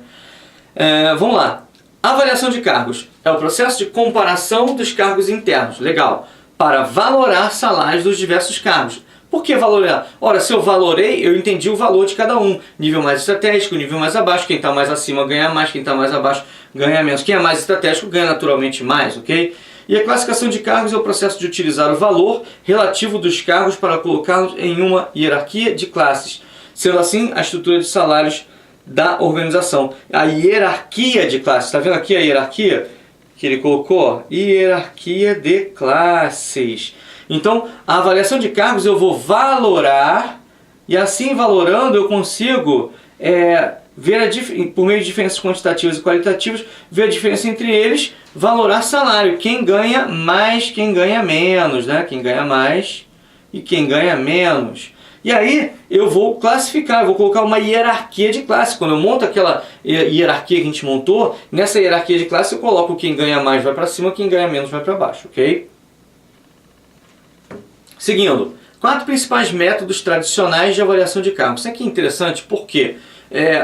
Vamos lá. Avaliação de cargos. É o processo de comparação dos cargos internos. Legal. Para valorar salários dos diversos cargos. Por que valorar? Ora, se eu valorei, eu entendi o valor de cada um. Nível mais estratégico, nível mais abaixo. Quem está mais acima ganha mais, quem está mais abaixo ganha menos. Quem é mais estratégico ganha naturalmente mais, ok? E a classificação de cargos é o processo de utilizar o valor relativo dos cargos para colocá-los em uma hierarquia de classes. Sendo assim, a estrutura de salários da organização. A hierarquia de classes. Está vendo aqui a hierarquia que ele colocou? Hierarquia de classes. Então, a avaliação de cargos eu vou valorar, e assim valorando eu consigo ver por meio de diferenças quantitativas e qualitativas, ver a diferença entre eles, valorar salário. Quem ganha mais, quem ganha menos, né? Quem ganha mais e quem ganha menos. E aí eu vou classificar, eu vou colocar uma hierarquia de classe. Quando eu monto aquela hierarquia que a gente montou, nessa hierarquia de classe eu coloco quem ganha mais vai para cima, quem ganha menos vai para baixo, ok? Seguindo, 4 principais métodos tradicionais de avaliação de cargos. Isso aqui é interessante porque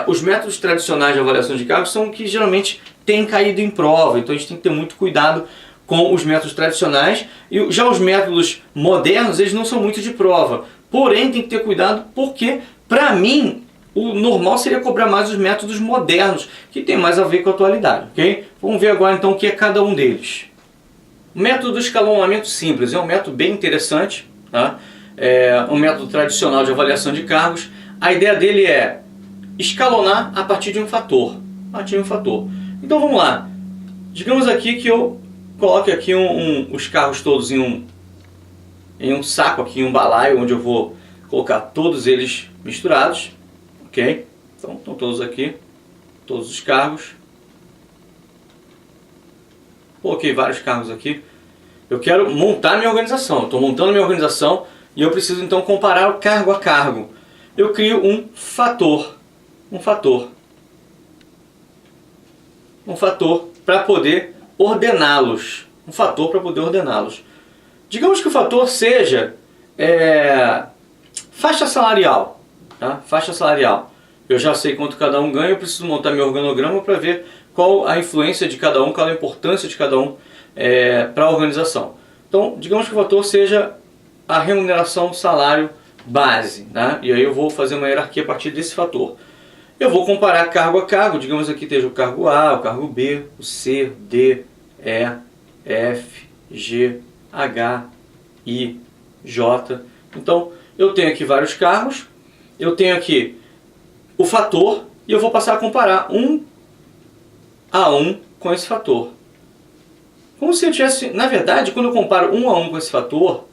os métodos tradicionais de avaliação de cargos são que geralmente têm caído em prova. Então a gente tem que ter muito cuidado com os métodos tradicionais. E já os métodos modernos, eles não são muito de prova. Porém, tem que ter cuidado porque, para mim, o normal seria cobrar mais os métodos modernos, que tem mais a ver com a atualidade, ok? Vamos ver agora então o que é cada um deles. O método do escalonamento simples é um método bem interessante, tá? É um método tradicional de avaliação de cargos. A ideia dele é escalonar a partir de um fator. Então vamos lá. Digamos aqui que eu coloque aqui os cargos todos em um saco, aqui em um balaio, onde eu vou colocar todos eles misturados. Ok? Então estão todos aqui, todos os cargos. Coloquei vários cargos aqui. Eu quero montar minha organização. Estou montando minha organização e eu preciso então comparar o cargo a cargo. Eu crio um fator para poder ordená-los. Digamos que o fator seja faixa salarial. Tá? Faixa salarial. Eu já sei quanto cada um ganha, eu preciso montar meu organograma para ver qual a influência de cada um, qual a importância de cada um para a organização. Então, digamos que o fator seja a remuneração salário base. Tá? E aí eu vou fazer uma hierarquia a partir desse fator. Eu vou comparar cargo a cargo, digamos aqui esteja o cargo A, o cargo B, o C, D, E, F, G, H, I, J. Então, eu tenho aqui vários cargos, eu tenho aqui o fator e eu vou passar a comparar um a um com esse fator. Como se eu tivesse, na verdade, quando eu comparo um a um com esse fator,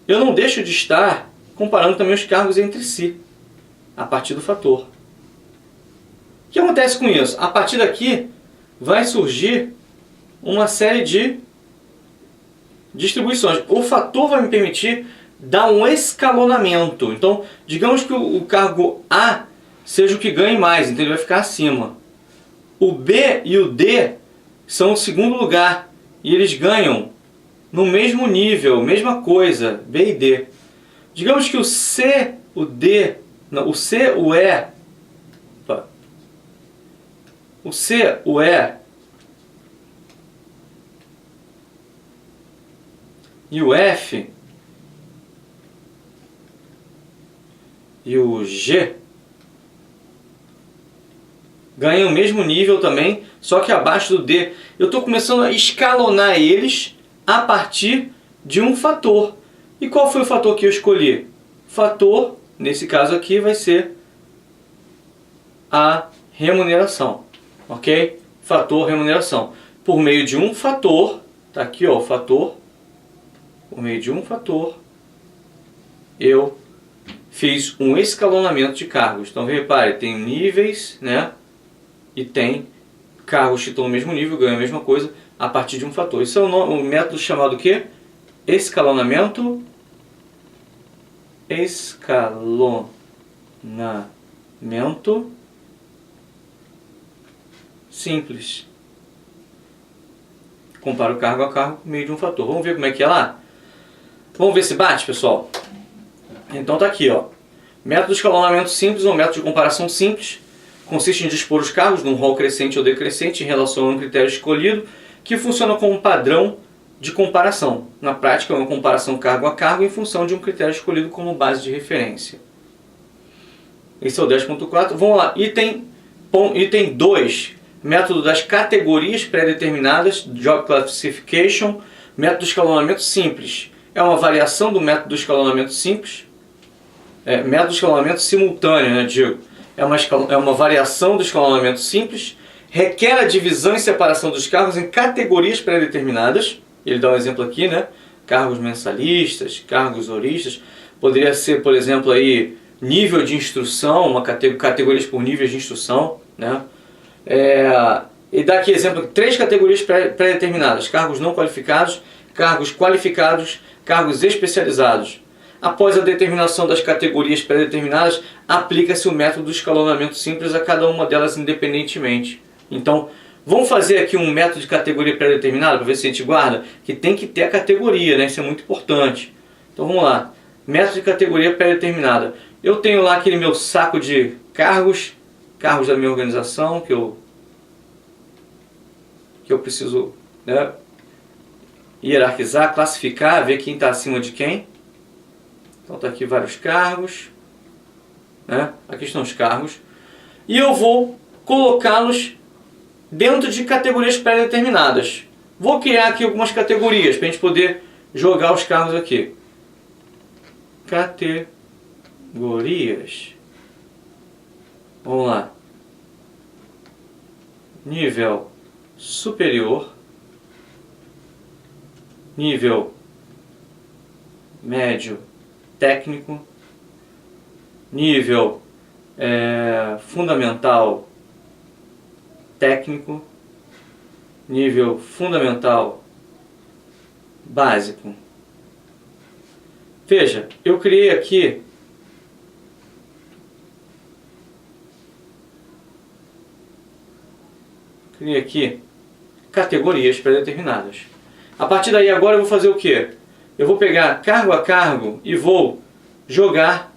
eu não deixo de estar comparando também os cargos entre si, a partir do fator. O que acontece com isso? A partir daqui vai surgir uma série de distribuições. O fator vai me permitir dar um escalonamento. Então, digamos que o cargo A seja o que ganhe mais, então ele vai ficar acima. O B e o D são o segundo lugar e eles ganham no mesmo nível, mesma coisa, B e D. Digamos que o C o D, não, o C, o E, opa, o C, o E e o F e o G ganham o mesmo nível também, só que abaixo do D. Eu estou começando a escalonar eles a partir de um fator. E qual foi o fator que eu escolhi? Fator, nesse caso aqui, vai ser a remuneração. Ok? Fator remuneração. Por meio de um fator, tá aqui ó, o fator. Por meio de um fator, eu fiz um escalonamento de cargos. Então repare, tem níveis, né? E tem cargos que estão no mesmo nível, ganham a mesma coisa a partir de um fator. Isso é um método chamado o quê? Escalonamento simples. Compara o cargo a cargo por meio de um fator. Vamos ver como é que é lá? Vamos ver se bate, pessoal? Então tá aqui, ó. Método de escalonamento simples ou método de comparação simples consiste em dispor os cargos num rol crescente ou decrescente em relação a um critério escolhido que funciona como um padrão de comparação. Na prática, é uma comparação cargo a cargo em função de um critério escolhido como base de referência. Esse é o 10.4. Vamos lá. Item 2. Método das categorias pré-determinadas, Job Classification. Método de escalonamento simples. É uma variação do método do escalonamento simples. Método de escalonamento simultâneo, né, digo. É uma variação do escalonamento simples. Requer a divisão e separação dos cargos em categorias pré-determinadas. Ele dá um exemplo aqui, né? Cargos mensalistas, cargos horistas. Poderia ser, por exemplo, aí, nível de instrução, categorias por níveis de instrução, né? E dá aqui exemplo, 3 categorias pré-determinadas: cargos não qualificados, cargos qualificados, cargos especializados. Após a determinação das categorias pré-determinadas, aplica-se o método do escalonamento simples a cada uma delas independentemente. Então, vamos fazer aqui um método de categoria pré-determinada para ver se a gente guarda, que tem que ter a categoria, né? Isso é muito importante. Então vamos lá. Método de categoria pré-determinada. Eu tenho lá aquele meu saco de cargos da minha organização que eu preciso, né, hierarquizar, classificar, ver quem está acima de quem. Então está aqui vários cargos, né? Aqui estão os cargos. E eu vou colocá-los dentro de categorias pré-determinadas. Vou criar aqui algumas categorias para a gente poder jogar os cargos aqui. Categorias. Vamos lá. Nível superior. Nível médio técnico. Nível fundamental técnico. Nível fundamental básico. Veja, eu criei aqui categorias pré-determinadas. A partir daí agora eu vou fazer o quê? Eu vou pegar cargo a cargo e vou jogar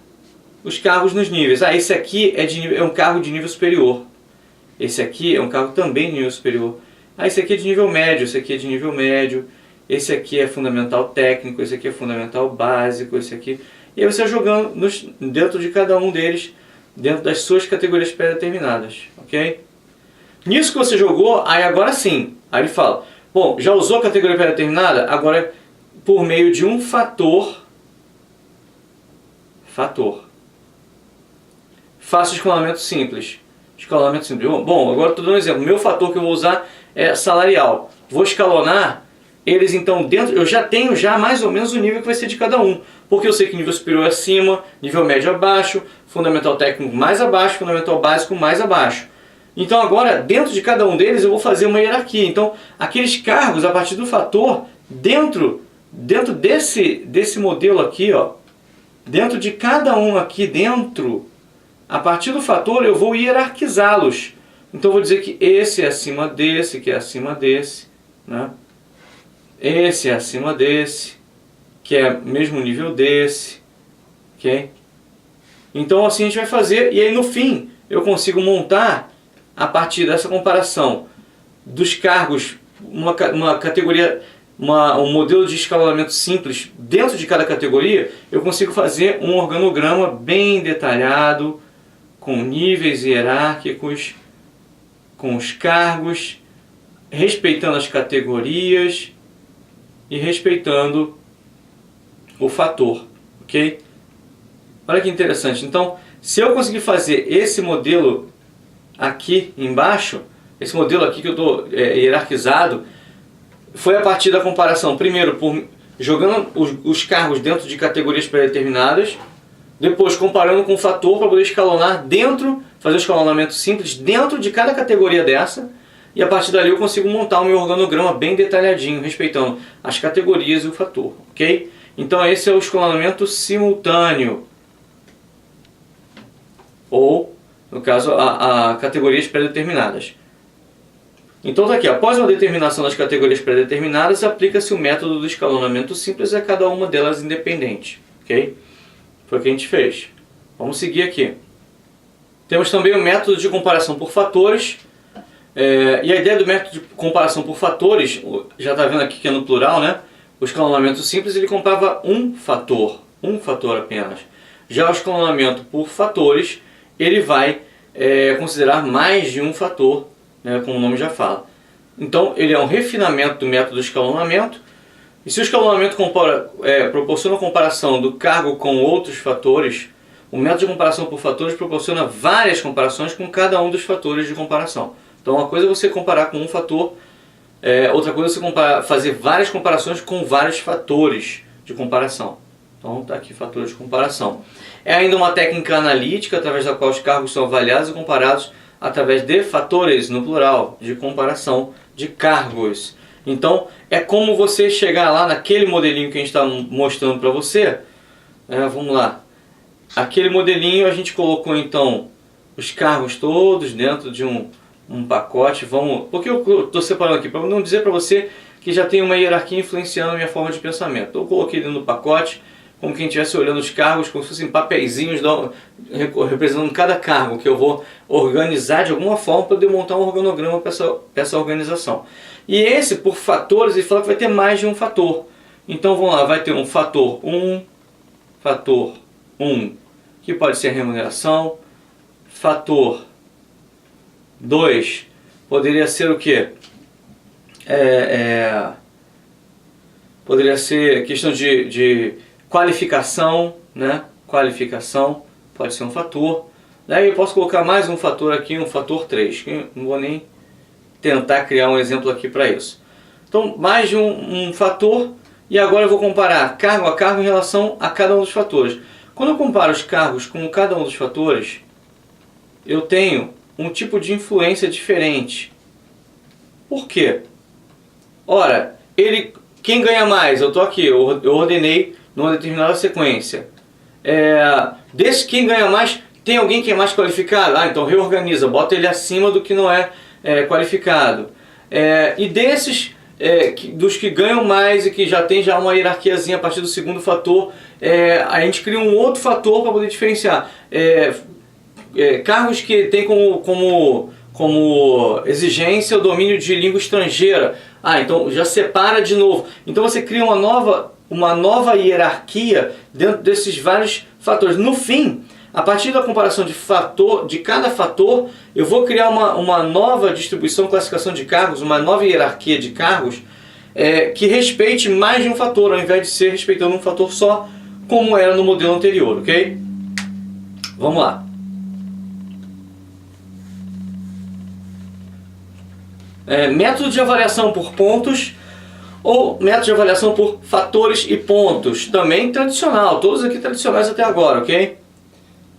os cargos nos níveis. Esse aqui é um cargo de nível superior. Esse aqui é um cargo também de nível superior. Esse aqui é de nível médio, esse aqui é de nível médio. Esse aqui é fundamental técnico, esse aqui é fundamental básico, esse aqui... E aí você vai jogando dentro de cada um deles, dentro das suas categorias pré-determinadas, ok? Nisso que você jogou, aí agora sim, aí ele fala, bom, já usou a categoria pré-determinada? Agora, por meio de um fator, faça o escalonamento simples. Bom, agora estou dando um exemplo. Meu fator que eu vou usar é salarial. Vou escalonar eles então dentro, eu já tenho mais ou menos o nível que vai ser de cada um. Porque eu sei que nível superior é acima, nível médio abaixo, fundamental técnico mais abaixo, fundamental básico mais abaixo. Então agora, dentro de cada um deles, eu vou fazer uma hierarquia. Então, aqueles cargos, a partir do fator, dentro desse modelo aqui, ó, dentro de cada um aqui dentro, a partir do fator, eu vou hierarquizá-los. Então, eu vou dizer que esse é acima desse, que é acima desse, né? Esse é acima desse, que é mesmo nível desse, ok? Então assim a gente vai fazer, e aí no fim eu consigo montar, a partir dessa comparação dos cargos, uma categoria, um modelo de escalonamento simples dentro de cada categoria, eu consigo fazer um organograma bem detalhado, com níveis hierárquicos, com os cargos, respeitando as categorias e respeitando o fator, ok? Olha que interessante. Então, se eu conseguir fazer esse modelo aqui embaixo, esse modelo aqui que eu estou hierarquizado, foi a partir da comparação, primeiro, jogando os cargos dentro de categorias pré-determinadas, depois comparando com o fator para poder escalonar dentro, fazer um escalonamento simples dentro de cada categoria dessa, e a partir dali eu consigo montar o meu organograma bem detalhadinho, respeitando as categorias e o fator, ok? Então esse é o escalonamento simultâneo, ou, no caso, a categorias pré-determinadas. Então tá aqui, após uma determinação das categorias pré-determinadas, aplica-se o método do escalonamento simples a cada uma delas independente, ok? Foi o que a gente fez. Vamos seguir aqui. Temos também o método de comparação por fatores. E a ideia do método de comparação por fatores, já está vendo aqui que é no plural, né? O escalonamento simples ele comprava um fator apenas. Já o escalonamento por fatores, ele vai considerar mais de um fator, né, como o nome já fala. Então ele é um refinamento do método de escalonamento. E se o escalonamento proporciona a comparação do cargo com outros fatores, o método de comparação por fatores proporciona várias comparações com cada um dos fatores de comparação. Então uma coisa é você comparar com um fator, outra coisa é você fazer várias comparações com vários fatores de comparação. Então está aqui fatores de comparação. É ainda uma técnica analítica através da qual os cargos são avaliados e comparados através de fatores, no plural, de comparação de cargos. Então, é como você chegar lá naquele modelinho que a gente está mostrando para você. Vamos lá. Aquele modelinho a gente colocou então os cargos todos dentro de um pacote. Por que eu estou separando aqui? Para não dizer para você que já tem uma hierarquia influenciando a minha forma de pensamento. Eu coloquei dentro do pacote como quem estivesse olhando os cargos como se fossem papeizinhos representando cada cargo que eu vou organizar de alguma forma para poder montar um organograma para essa organização. E esse, por fatores, ele fala que vai ter mais de um fator. Então vamos lá, vai ter um fator 1, que pode ser a remuneração. Fator 2 poderia ser o quê? Poderia ser questão de qualificação, né? Qualificação pode ser um fator. Daí eu posso colocar mais um fator aqui, um fator 3, que não vou nem tentar criar um exemplo aqui para isso. Então, mais de um fator, e agora eu vou comparar cargo a cargo em relação a cada um dos fatores. Quando eu comparo os cargos com cada um dos fatores, eu tenho um tipo de influência diferente. Por quê? Ora, quem ganha mais? Eu estou aqui, eu ordenei numa determinada sequência. Desse quem ganha mais, tem alguém que é mais qualificado? Então reorganiza, bota ele acima do que não é qualificado. E desses, dos que ganham mais e que já tem uma hierarquiazinha a partir do segundo fator, a gente cria um outro fator para poder diferenciar. Cargos que tem como exigência o domínio de língua estrangeira. Então já separa de novo. Então você cria uma nova hierarquia dentro desses vários fatores. No fim, a partir da comparação de cada fator, eu vou criar uma nova distribuição, classificação de cargos, uma nova hierarquia de cargos que respeite mais de um fator, ao invés de ser respeitando um fator só, como era no modelo anterior, ok? Vamos lá. Método de avaliação por pontos ou método de avaliação por fatores e pontos. Também tradicional, todos aqui tradicionais até agora, ok?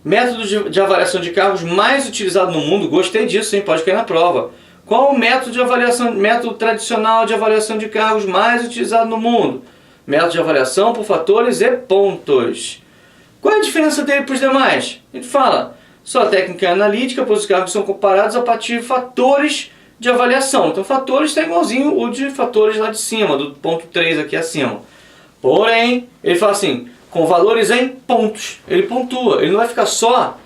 Método de avaliação de cargos mais utilizado no mundo, gostei disso, hein? Pode cair na prova. Qual o método tradicional de avaliação de cargos mais utilizado no mundo? Método de avaliação por fatores e pontos. Qual é a diferença dele para os demais? A gente fala, só a técnica é analítica, pois os cargos são comparados a partir de fatores de avaliação. Então fatores está igualzinho o de fatores lá de cima, do ponto 3 aqui acima. Porém, ele fala assim, com valores em pontos. Ele pontua, ele não vai ficar só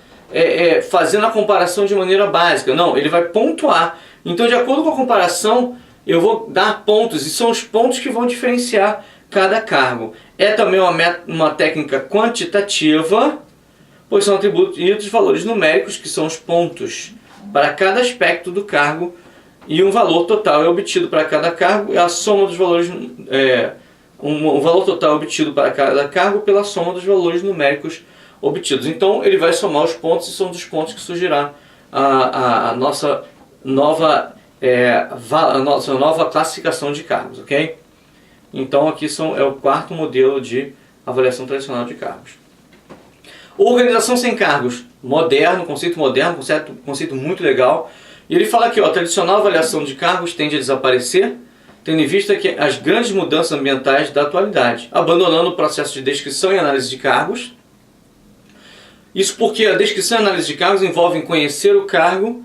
fazendo a comparação de maneira básica, não, ele vai pontuar. Então, de acordo com a comparação, eu vou dar pontos, e são os pontos que vão diferenciar cada cargo. É também uma técnica quantitativa, pois são atribuídos valores numéricos, que são os pontos, para cada aspecto do cargo, e um valor total é obtido para cada cargo, é a soma dos valores, um valor total obtido para cada cargo pela soma dos valores numéricos obtidos. Então ele vai somar os pontos, e são dos pontos que surgirá a nossa nova classificação de cargos, ok? Então aqui é o quarto modelo de avaliação tradicional de cargos. Organização sem cargos, moderno, conceito muito legal. E ele fala aqui, ó, a tradicional avaliação de cargos tende a desaparecer, tendo em vista que as grandes mudanças ambientais da atualidade, abandonando o processo de descrição e análise de cargos. Isso porque a descrição e análise de cargos envolvem conhecer o cargo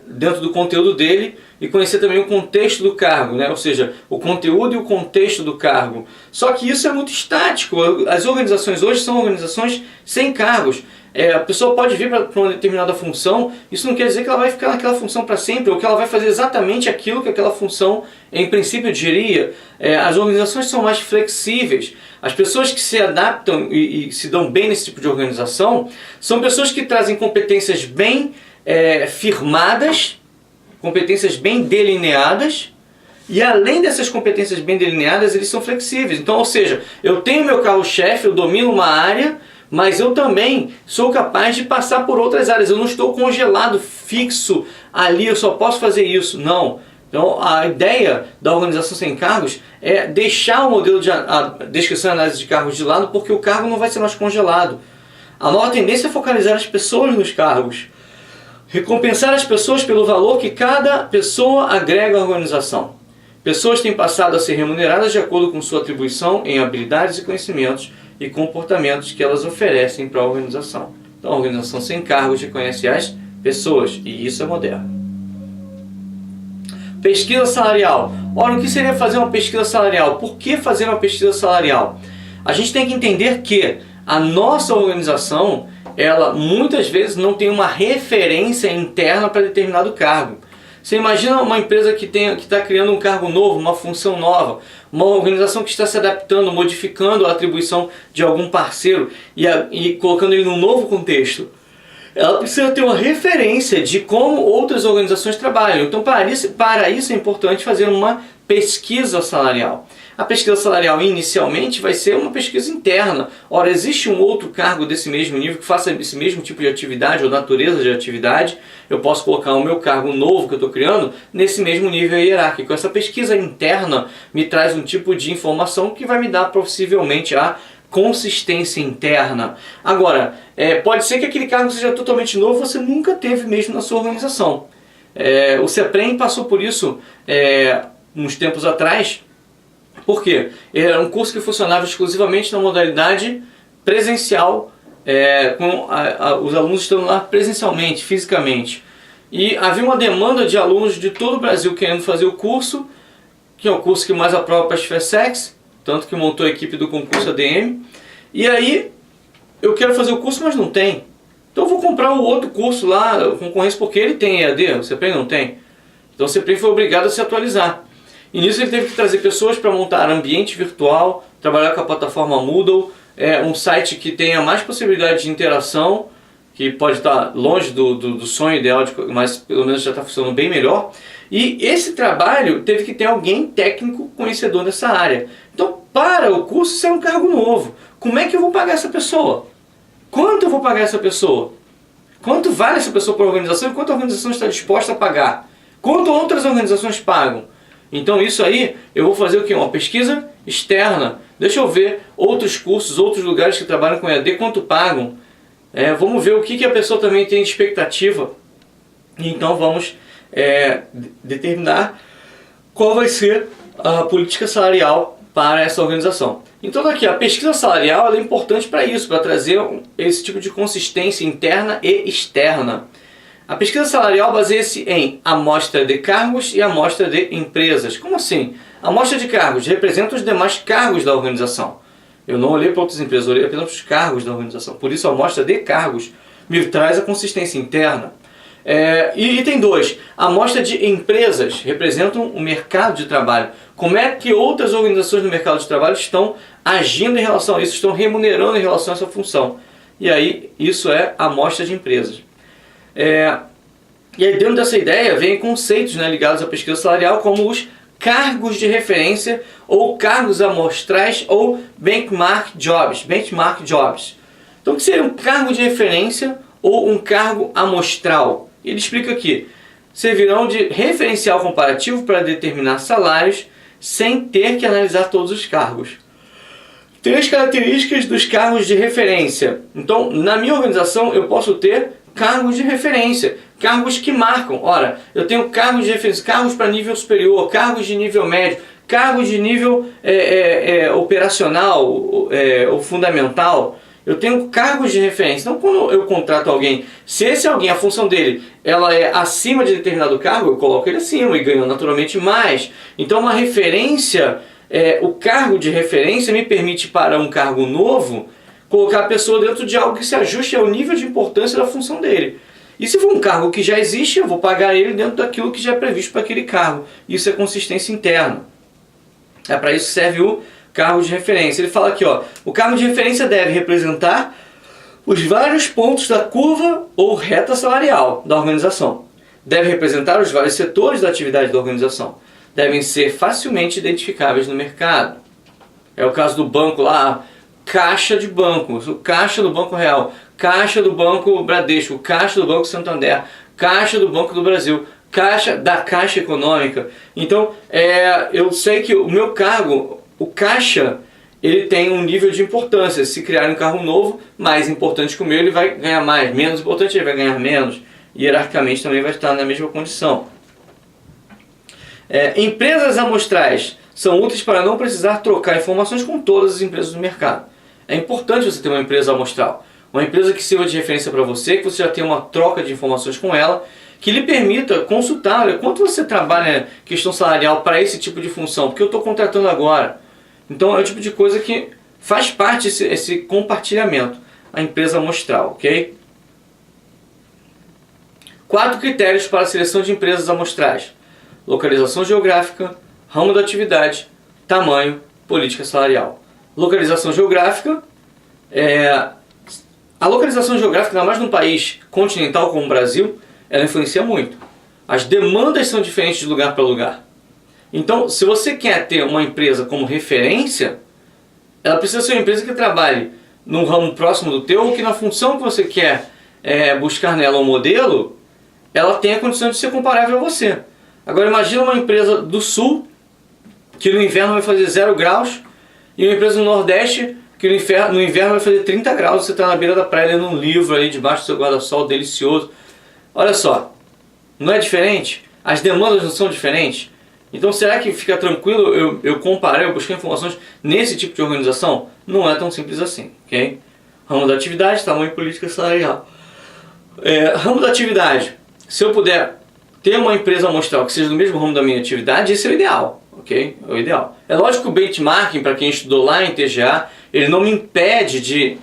dentro do conteúdo dele, e conhecer também o contexto do cargo, né? Ou seja, o conteúdo e o contexto do cargo. Só que isso é muito estático. As organizações hoje são organizações sem cargos. A pessoa pode vir para uma determinada função, isso não quer dizer que ela vai ficar naquela função para sempre, ou que ela vai fazer exatamente aquilo que aquela função, em princípio, diria. As organizações são mais flexíveis. As pessoas que se adaptam e se dão bem nesse tipo de organização são pessoas que trazem competências bem firmadas, competências bem delineadas, e além dessas competências bem delineadas, eles são flexíveis. Então, ou seja, eu tenho meu carro-chefe, eu domino uma área, mas eu também sou capaz de passar por outras áreas. Eu não estou congelado, fixo ali, eu só posso fazer isso. Não. Então, a ideia da organização sem cargos é deixar o modelo de descrição e análise de cargos de lado, porque o cargo não vai ser mais congelado. A nova tendência é focalizar as pessoas nos cargos. Recompensar as pessoas pelo valor que cada pessoa agrega à organização. Pessoas têm passado a ser remuneradas de acordo com sua atribuição em habilidades e conhecimentos e comportamentos que elas oferecem para a organização. Então, a organização sem cargos reconhece as pessoas, e isso é moderno. Pesquisa salarial. Ora, o que seria fazer uma pesquisa salarial? Por que fazer uma pesquisa salarial? A gente tem que entender que a nossa organização, ela muitas vezes não tem uma referência interna para determinado cargo. Você imagina uma empresa que está criando um cargo novo, uma função nova, uma organização que está se adaptando, modificando a atribuição de algum parceiro e colocando ele num novo contexto. Ela precisa ter uma referência de como outras organizações trabalham. Então, para isso é importante fazer uma pesquisa salarial. A pesquisa salarial inicialmente vai ser uma pesquisa interna. Ora, existe um outro cargo desse mesmo nível que faça esse mesmo tipo de atividade ou natureza de atividade? Eu posso colocar o meu cargo novo que eu estou criando nesse mesmo nível hierárquico. Essa pesquisa interna me traz um tipo de informação que vai me dar possivelmente a consistência interna. Agora, pode ser que aquele cargo seja totalmente novo, você nunca teve mesmo na sua organização. O CEPREM passou por isso uns tempos atrás. Por quê? Era um curso que funcionava exclusivamente na modalidade presencial, com os alunos estando lá presencialmente, fisicamente. E havia uma demanda de alunos de todo o Brasil querendo fazer o curso, que é o curso que mais aprova para as FESEX, tanto que montou a equipe do concurso ADM. E aí, eu quero fazer o curso, mas não tem. Então eu vou comprar um outro curso lá, concorrência, porque ele tem EAD, o CEPREM não tem. Então o CEPREM foi obrigado a se atualizar. E nisso ele teve que trazer pessoas para montar ambiente virtual, trabalhar com a plataforma Moodle, um site que tenha mais possibilidade de interação, que pode estar longe do sonho ideal, mas pelo menos já está funcionando bem melhor. E esse trabalho teve que ter alguém técnico conhecedor dessa área. Então, para o curso, isso é um cargo novo. Como é que eu vou pagar essa pessoa? Quanto eu vou pagar essa pessoa? Quanto vale essa pessoa para a organização e quanto a organização está disposta a pagar? Quanto outras organizações pagam? Então isso aí, eu vou fazer o quê? Uma pesquisa externa. Deixa eu ver outros cursos, outros lugares que trabalham com EAD, quanto pagam. Vamos ver o que a pessoa também tem de expectativa. Então vamos determinar qual vai ser a política salarial para essa organização. Então aqui, a pesquisa salarial ela é importante para isso, para trazer esse tipo de consistência interna e externa. A pesquisa salarial baseia-se em amostra de cargos e amostra de empresas. Como assim? A amostra de cargos representa os demais cargos da organização. Eu não olhei para outras empresas, eu olhei apenas para os cargos da organização. Por isso a amostra de cargos me traz a consistência interna. E item 2, a amostra de empresas representam o mercado de trabalho. Como é que outras organizações no mercado de trabalho estão agindo em relação a isso, estão remunerando em relação a essa função. E aí isso é a amostra de empresas. E aí dentro dessa ideia vem conceitos, né, ligados à pesquisa salarial, como os cargos de referência ou cargos amostrais ou benchmark jobs. Então o que seria um cargo de referência ou um cargo amostral? Ele explica aqui, servirão de referencial comparativo para determinar salários sem ter que analisar todos os cargos. Três características dos cargos de referência. Então, na minha organização, eu posso ter cargos de referência, cargos que marcam. Ora, eu tenho cargos de referência, cargos para nível superior, cargos de nível médio, cargos de nível operacional ou fundamental. Eu tenho cargos de referência. Então, quando eu contrato alguém, se esse alguém, a função dele, ela é acima de determinado cargo, eu coloco ele acima e ganho naturalmente mais. Então, uma referência, o cargo de referência me permite, para um cargo novo, colocar a pessoa dentro de algo que se ajuste ao nível de importância da função dele. E se for um cargo que já existe, eu vou pagar ele dentro daquilo que já é previsto para aquele cargo. Isso é consistência interna. Para isso serve o cargo de referência. Ele fala aqui, o cargo de referência deve representar os vários pontos da curva ou reta salarial da organização. Deve representar os vários setores da atividade da organização. Devem ser facilmente identificáveis no mercado. É o caso do banco lá, caixa de banco, caixa do Banco Real, caixa do Banco Bradesco, caixa do Banco Santander, caixa do Banco do Brasil, caixa da Caixa Econômica. Então, eu sei que o meu cargo, o caixa, ele tem um nível de importância. Se criar um carro novo, mais importante que o meu, ele vai ganhar mais. Menos importante, ele vai ganhar menos. Hierarquicamente também vai estar na mesma condição. Empresas amostrais são úteis para não precisar trocar informações com todas as empresas do mercado. É importante você ter uma empresa amostral. Uma empresa que sirva de referência para você, que você já tenha uma troca de informações com ela, que lhe permita consultar, olha, quanto você trabalha questão salarial para esse tipo de função, porque eu estou contratando agora. Então é o tipo de coisa que faz parte esse compartilhamento, a empresa amostral, ok? 4 critérios para a seleção de empresas amostrais: localização geográfica, ramo da atividade, tamanho, política salarial. Localização geográfica, a localização geográfica, ainda mais num país continental como o Brasil, ela influencia muito. As demandas são diferentes de lugar para lugar. Então, se você quer ter uma empresa como referência, ela precisa ser uma empresa que trabalhe num ramo próximo do teu, ou que na função que você quer buscar nela um modelo, ela tenha condição de ser comparável a você. Agora imagina uma empresa do sul, que no inverno vai fazer 0 graus, e uma empresa no Nordeste, que no inverno vai fazer 30 graus, você está na beira da praia lendo um livro ali, debaixo do seu guarda-sol delicioso. Olha só, não é diferente? As demandas não são diferentes? Então será que fica tranquilo eu comparar, eu buscar informações nesse tipo de organização? Não é tão simples assim, ok? Ramo da atividade, tamanho e política salarial. Ramo da atividade, se eu puder ter uma empresa amostral que seja do mesmo ramo da minha atividade, esse é o ideal, ok? É o ideal. É lógico que o benchmarking, para quem estudou lá em TGA, ele não me impede de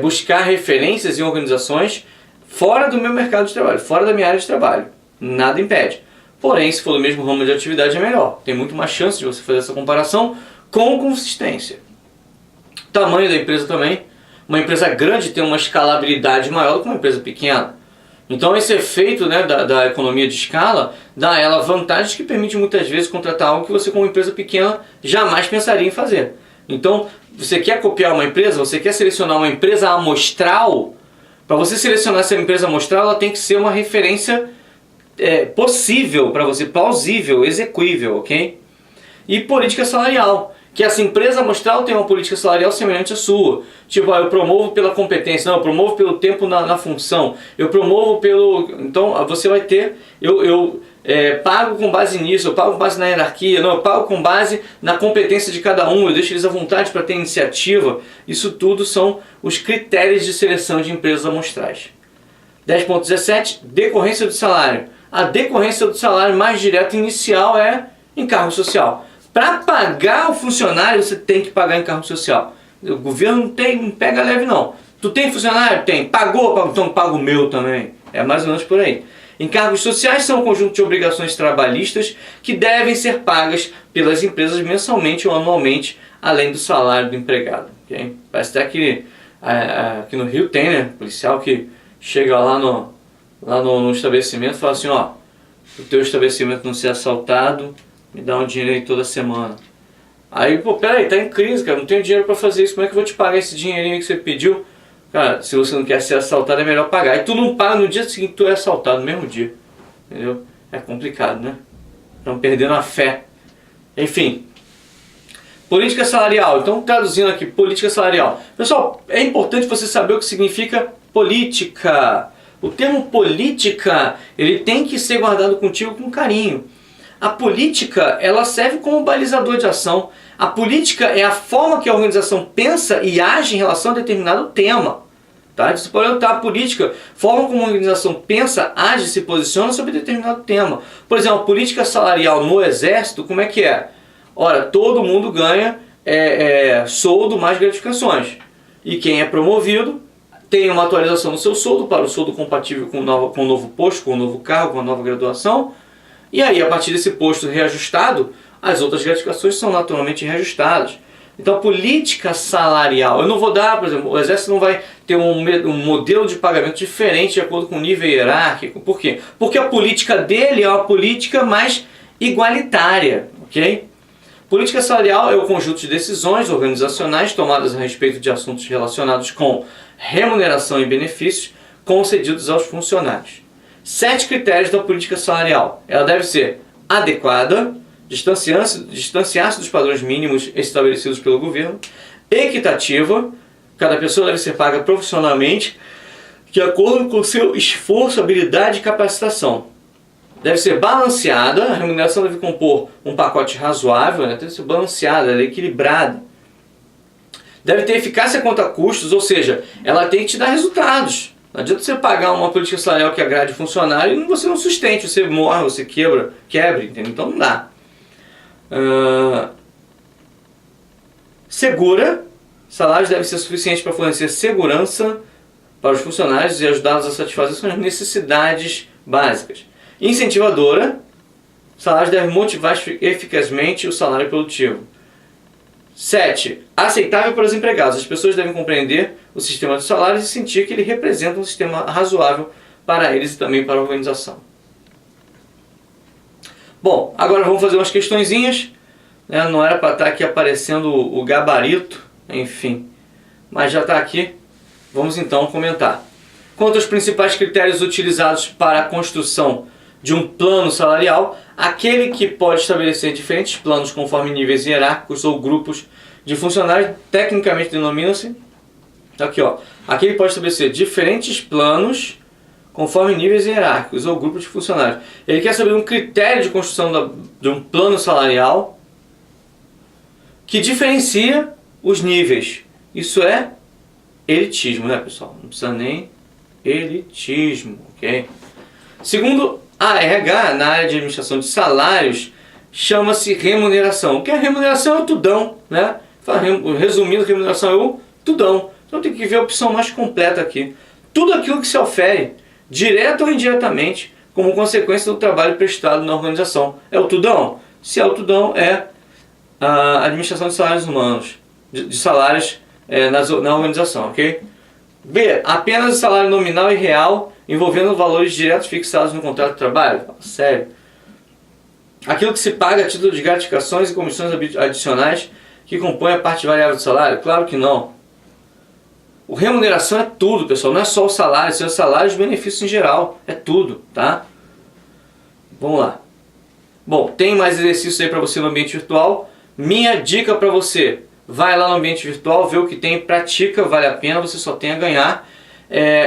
buscar referências em organizações fora do meu mercado de trabalho, fora da minha área de trabalho. Nada impede. Porém, se for do mesmo ramo de atividade, é melhor. Tem muito mais chance de você fazer essa comparação com consistência. Tamanho da empresa também. Uma empresa grande tem uma escalabilidade maior do que uma empresa pequena. Então esse efeito, né, da economia de escala dá a ela vantagens que permite muitas vezes contratar algo que você, como empresa pequena, jamais pensaria em fazer. Então, você quer copiar uma empresa, você quer selecionar uma empresa amostral. Para você selecionar essa empresa amostral, ela tem que ser uma referência possível para você, plausível, execuível, ok? E política salarial, que essa empresa amostral tem uma política salarial semelhante à sua. Tipo, eu promovo pela competência, não, eu promovo pelo tempo na função, eu promovo pelo... Então, você vai ter... Eu pago com base nisso, eu pago com base na hierarquia, não, eu pago com base na competência de cada um, eu deixo eles à vontade para ter iniciativa. Isso tudo são os critérios de seleção de empresas amostrais. 10.17, decorrência do salário. A decorrência do salário mais direto inicial é encargo social. Para pagar o funcionário, você tem que pagar encargo social. O governo não pega leve não. Tu tem funcionário? Tem. Pagou? Então paga o meu também. É mais ou menos por aí. Encargos sociais são um conjunto de obrigações trabalhistas que devem ser pagas pelas empresas mensalmente ou anualmente, além do salário do empregado. Okay? Parece até que aqui no Rio tem, né? Policial que chega lá no estabelecimento e fala assim, ó, o teu estabelecimento não ser assaltado, me dá um dinheiro aí toda semana. Aí, pô, peraí, tá em crise, cara, não tenho dinheiro pra fazer isso, como é que eu vou te pagar esse dinheirinho que você pediu? Cara, se você não quer ser assaltado é melhor pagar. E tu não paga no dia seguinte, tu é assaltado no mesmo dia. Entendeu? É complicado, né? Estão perdendo a fé. Enfim. Política salarial. Então, traduzindo aqui, política salarial. Pessoal, é importante você saber o que significa política. O termo política, ele tem que ser guardado contigo com carinho. A política, ela serve como balizador de ação. A política é a forma que a organização pensa e age em relação a determinado tema. Tá? Você pode notar a política, forma como a organização pensa, age e se posiciona sobre determinado tema. Por exemplo, a política salarial no exército, como é que é? Ora, todo mundo ganha soldo mais gratificações. E quem é promovido tem uma atualização no seu soldo para o soldo compatível com o novo posto, com o novo cargo, com a nova graduação. E aí, a partir desse posto reajustado, as outras gratificações são naturalmente reajustadas. Então, a política salarial, eu não vou dar, por exemplo, o exército não vai ter um modelo de pagamento diferente de acordo com o nível hierárquico. Por quê? Porque a política dele é uma política mais igualitária, ok? Política salarial é o conjunto de decisões organizacionais tomadas a respeito de assuntos relacionados com remuneração e benefícios concedidos aos funcionários. 7 critérios da política salarial. Ela deve ser adequada, distanciar-se dos padrões mínimos estabelecidos pelo governo, equitativa, cada pessoa deve ser paga profissionalmente, de acordo com seu esforço, habilidade e capacitação. Deve ser balanceada, a remuneração deve compor um pacote razoável, né? Deve ser balanceada, equilibrada. Deve ter eficácia quanto a custos, ou seja, ela tem que te dar resultados. Não adianta você pagar uma política salarial que agrade o funcionário e você não sustente, você morre, você quebre, entendeu? Então não dá. Segura, salários devem ser suficientes para fornecer segurança para os funcionários e ajudá-los a satisfazer suas necessidades básicas. Incentivadora, salários devem motivar eficazmente o salário produtivo. 7. Aceitável para os empregados. As pessoas devem compreender o sistema de salários e sentir que ele representa um sistema razoável para eles e também para a organização. Bom, agora vamos fazer umas questõezinhas. Não era para estar aqui aparecendo o gabarito, enfim, mas já está aqui. Vamos então comentar. Quanto aos principais critérios utilizados para a construção de um plano salarial, aquele que pode estabelecer diferentes planos conforme níveis hierárquicos ou grupos de funcionários, tecnicamente denomina-se, aqui ó, aquele que pode estabelecer diferentes planos conforme níveis hierárquicos ou grupos de funcionários. Ele quer saber um critério de construção de um plano salarial que diferencia os níveis. Isso é elitismo, né, pessoal? Não precisa nem elitismo, ok? Segundo a RH, na área de administração de salários, chama-se remuneração. O que é remuneração? É o tudão, né? Resumindo, remuneração é o tudão. Então tem que ver a opção mais completa aqui. Tudo aquilo que se ofere, direto ou indiretamente, como consequência do trabalho prestado na organização. É o tudão? Se é o tudão, é a administração de salários humanos, de salários na organização, ok? B. Apenas o salário nominal e real, envolvendo valores diretos fixados no contrato de trabalho. Sério. Aquilo que se paga a título de gratificações e comissões adicionais que compõem a parte variável do salário? Claro que não. O remuneração é tudo, pessoal. Não é só o salário, são os salários e os benefícios em geral. É tudo, tá? Vamos lá. Bom, tem mais exercícios aí para você no ambiente virtual. Minha dica para você: vai lá no ambiente virtual, vê o que tem, pratica, vale a pena, você só tem a ganhar.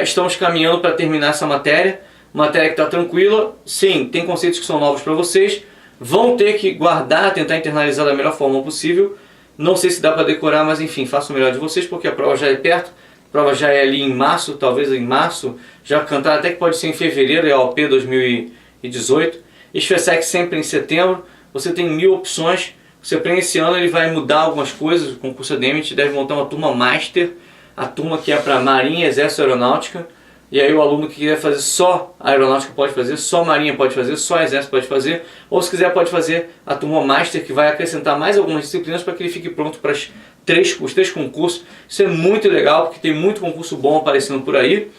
Estamos caminhando para terminar essa matéria que está tranquila. Sim, tem conceitos que são novos para vocês, vão ter que guardar, tentar internalizar da melhor forma possível. Não sei se dá para decorar, mas enfim, faço o melhor de vocês, porque a prova já é perto, a prova já é ali em março, talvez em março, já cantar até que pode ser em fevereiro, é a OP 2018. SFSEC sempre em setembro, você tem 1000 opções. O CEPREM esse ano ele vai mudar algumas coisas, o concurso ADM a gente deve montar uma turma Master, a turma que é para Marinha, Exército e Aeronáutica, e aí o aluno que quiser fazer só Aeronáutica pode fazer, só Marinha pode fazer, só Exército pode fazer, ou se quiser pode fazer a turma Master, que vai acrescentar mais algumas disciplinas para que ele fique pronto para os três concursos. Isso é muito legal, porque tem muito concurso bom aparecendo por aí.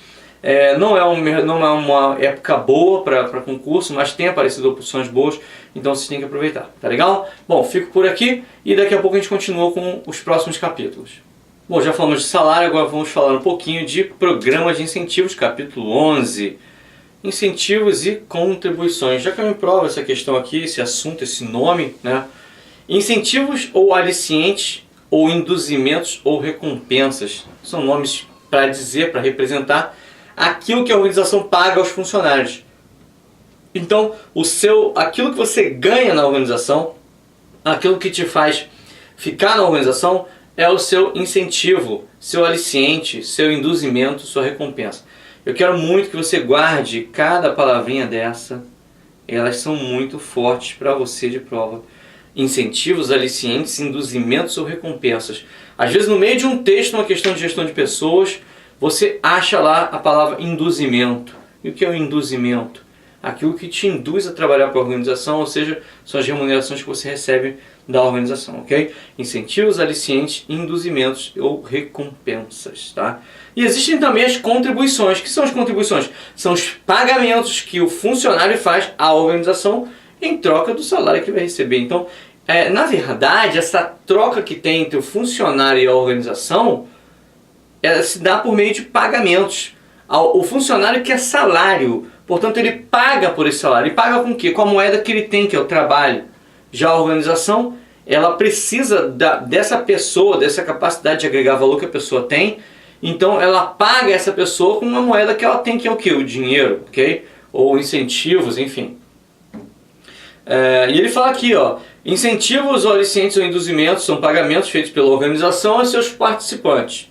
Não é uma época boa para concurso, mas tem aparecido opções boas, então vocês têm que aproveitar, tá legal? Bom, fico por aqui e daqui a pouco a gente continua com os próximos capítulos. Bom, já falamos de salário, agora vamos falar um pouquinho de programa de incentivos, capítulo 11. Incentivos e contribuições. Já que eu me provo essa questão aqui, esse assunto, esse nome, né? Incentivos ou alicientes, ou induzimentos ou recompensas. São nomes para dizer, para representar aquilo que a organização paga aos funcionários. Então, aquilo que você ganha na organização, aquilo que te faz ficar na organização, é o seu incentivo, seu aliciente, seu induzimento, sua recompensa. Eu quero muito que você guarde cada palavrinha dessa. Elas são muito fortes para você de prova. Incentivos, alicientes, induzimentos ou recompensas. Às vezes no meio de um texto, uma questão de gestão de pessoas, você acha lá a palavra induzimento. E o que é o induzimento? Aquilo que te induz a trabalhar para a organização, ou seja, são as remunerações que você recebe da organização, ok? Incentivos, alicientes, induzimentos ou recompensas, tá? E existem também as contribuições. O que são as contribuições? São os pagamentos que o funcionário faz à organização em troca do salário que vai receber. Então, na verdade, essa troca que tem entre o funcionário e a organização, ela se dá por meio de pagamentos. O funcionário quer salário, portanto ele paga por esse salário. E paga com o quê? Com a moeda que ele tem, que é o trabalho. Já a organização, ela precisa dessa pessoa, dessa capacidade de agregar valor que a pessoa tem. Então ela paga essa pessoa com uma moeda que ela tem, que é o quê? O dinheiro, ok? Ou incentivos, enfim. E ele fala aqui, ó, incentivos ou alicientes ou induzimentos são pagamentos feitos pela organização a seus participantes.